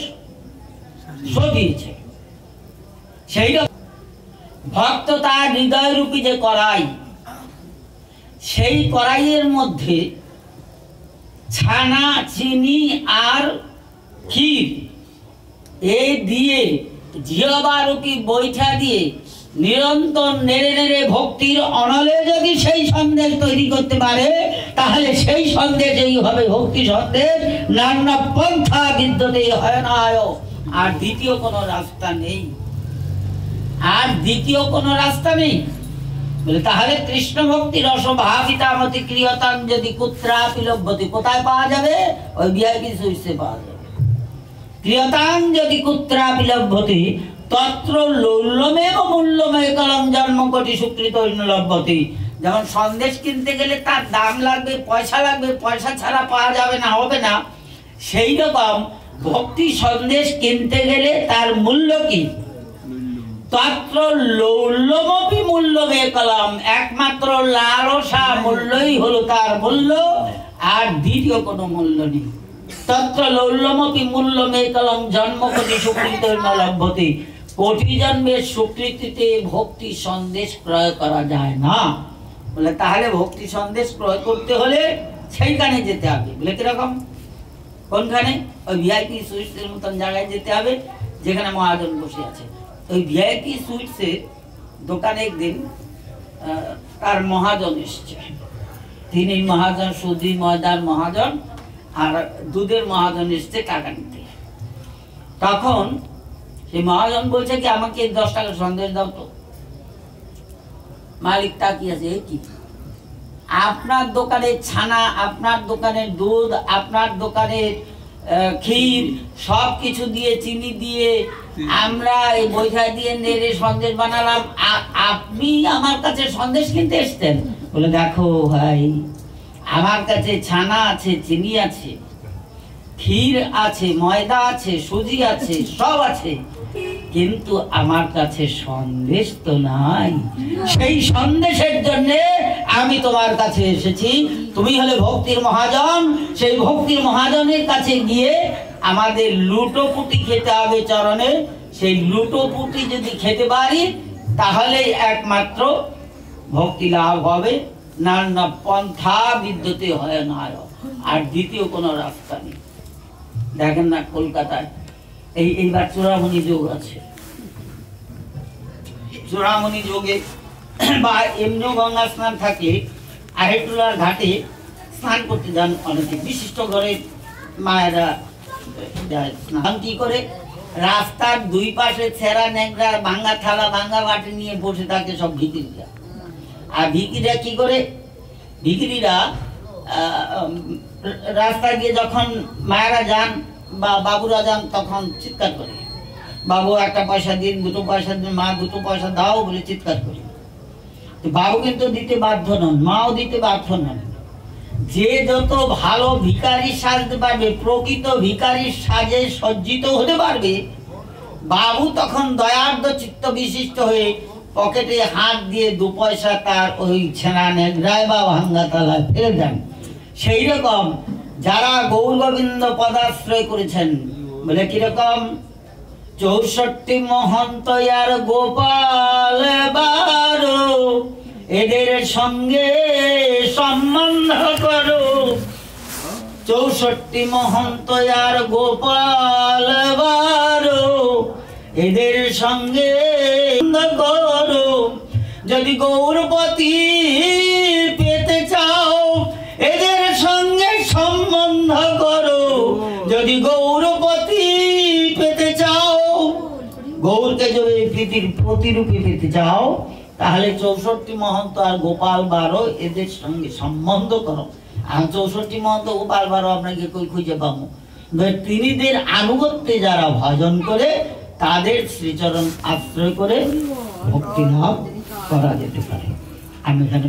সরিয়েছে। সেই ভক্ত তার হৃদয় রূপী যে কড়াই, সেই কড়াইয়ের মধ্যে ছানা, চিনি আর ক্ষীর এই দিয়ে জিহ্বা রূপী বৈঠা দিয়ে নিরন্তর নেড়ে নেড়ে ভক্তির অনলে যদি সেই সন্দেশ তৈরি করতে পারে, তাহলে সেই সন্দেশই হবে ভক্তি সন্দেশ। নানা পন্থা বিদ্যতে হয় না। আর দ্বিতীয় কোনো রাস্তা নেই, আর দ্বিতীয় কোনো রাস্তা নেই। বলে তাহলে কৃষ্ণ ভক্তি রস ভাবিতামতি ক্রিয়তাং যদি কুত্রাপি লভ্যতে, কোথায় পাওয়া যাবে? ওই ভিআইপি সুইটসে পাওয়া যাবে। ক্রিয়তাং যদি কুত্রাপি লভ্যতে তত্র লৌল্যমেব মূল্যমেকলং জন্ম কোটি সুকৃতৈর্ন লভ্যতে। যেমন সন্দেশ কিনতে গেলে তার দাম লাগবে, পয়সা ছাড়া পাওয়া যাবে না, হবে না, সেই রকম ভক্তি সন্দেশ কিনতে গেলে তার মূল্য কি? তত্র লৌল্যমপি মূল্যমে কলম, একমাত্র লালসা মূল্যই হলো তার মূল্য, আর দ্বিতীয় কোনো মূল্য নেই। তত্র লৌল্যমপি মূল্যমে কলম জন্ম কোটি সুকৃত লভ্যতে, কোটি জন্মের সুকৃতিতে ভক্তি সন্দেশ ক্রয় করা যায় না। বলে তাহলে ভক্তি সন্দেশ ক্রয় করতে হলে সেইখানে যেতে হবে। বলে কিরকম? কোনখানে? ওই ভিআইপি সুইটসের মতন জায়গায় যেতে হবে যেখানে মহাজন বসে আছে। ওই ভিআইপি সুইটসের দোকানে একদিন তার মহাজন এসছে। তিনি মহাজন, সুধী ময়দার মহাজন আর দুধের মহাজন এসছে টাকা নিতে। তখন সেই মহাজন বলছে কি, আমাকে 10 টাকা সন্দেশ দাও তো। মালিক তাকিয়ে আছে, কি আপনার দোকানের ছানা, আপনার দোকানের দুধ, আপনার দোকানের ক্ষীর সব কিছু দিয়ে, চিনি দিয়ে আমরা এই বৈঠা দিয়ে নেড়ে সন্দেশ বানালাম, আপনি আমার কাছে সন্দেশ কিনতে এসছেন? বলে দেখো ভাই, আমার কাছে ছানা আছে, চিনি আছে, ক্ষীর আছে, ময়দা আছে, সুজি আছে, সব আছে, কিন্তু আমার কাছে সন্দেশ তো নাই। সেই সন্দেশের জন্য আমি তোমার কাছে এসেছি। তুমি হলে ভক্তির মহাজন, সেই ভক্তির মহাজনের কাছে গিয়ে আমাদের লুটোপুটি খেতে হবে চরণে। সেই লুটোপুটি যদি খেতে পারি তাহলে একমাত্র ভক্তি লাভ হবে, না পন্থা বিদ্যুতে হয় না, আর দ্বিতীয় কোনো রাস্তা নেই। দেখেন না কলকাতায় এইবার চূড়ামণি যোগ আছে। চূড়ামণি যোগে বা এমনিও গঙ্গা স্নান থাকলে আহিরটোলার ঘাটে স্নান করতে যান অনেকে, বিশিষ্ট ঘরের মায়েরা স্নান কি করে, রাস্তার দুই পাশে ছেঁড়া ন্যাংরা ভাঙ্গা থালা ভাঙ্গা বাটি নিয়ে বসে থাকে সব ভিখিরিরা। আর ভিখিরিরা কি করে? ভিখিরিরা রাস্তা দিয়ে যখন মায়েরা যান বা বাবুরা যান তখন চিৎকার করে, বাবু একটা পয়সা দিন, 2 পয়সা দিন, মা 2 পয়সা দাও বলে চিৎকার করে। বাবু কিন্তু দিতে বাধ্য নন, মাও দিতে বাধ্য নন। যে যত ভালো ভিখারি সাজতে পারবে, প্রকৃত ভিখারির সাজে সজ্জিত হতে পারবে, বাবু তখন দয়ার্দ্র চিত্ত বিশিষ্ট হয়ে পকেটে হাত দিয়ে 2 পয়সা তার ওই ছেঁড়া নেগড়ায় বা ভাঙ্গা তালায় ফেলে দেন। সেই রকম যারা গৌর গোবিন্দ পদাশ্রয় করেছেন, বলে কিরকম, 64 মহন্ত আর গোপাল বারো, এদের সঙ্গে সম্বন্ধ করো। 64 মহন্ত আর গোপাল বারো, এদের সঙ্গে করো। যদি গৌরপতি পেতে চাও এদের সঙ্গে সম্বন্ধ করো। যদি গৌরপতি পেতে চাও, গৌরকে যদি প্রীতির প্রতিরূপে পেতে চাও, তাহলে 64 মহন্ত আর গোপাল বারো এদের সঙ্গে সম্বন্ধ করো। আর 64 মহন্ত গোপাল বারো আপনাকে কই খুঁজে পাবো? তিনিদের আনুগত্যে যারা ভজন করে তাদের শ্রীচরণ আশ্রয় করে ভক্তি লাভ করা যেতে পারে। আমি এখানে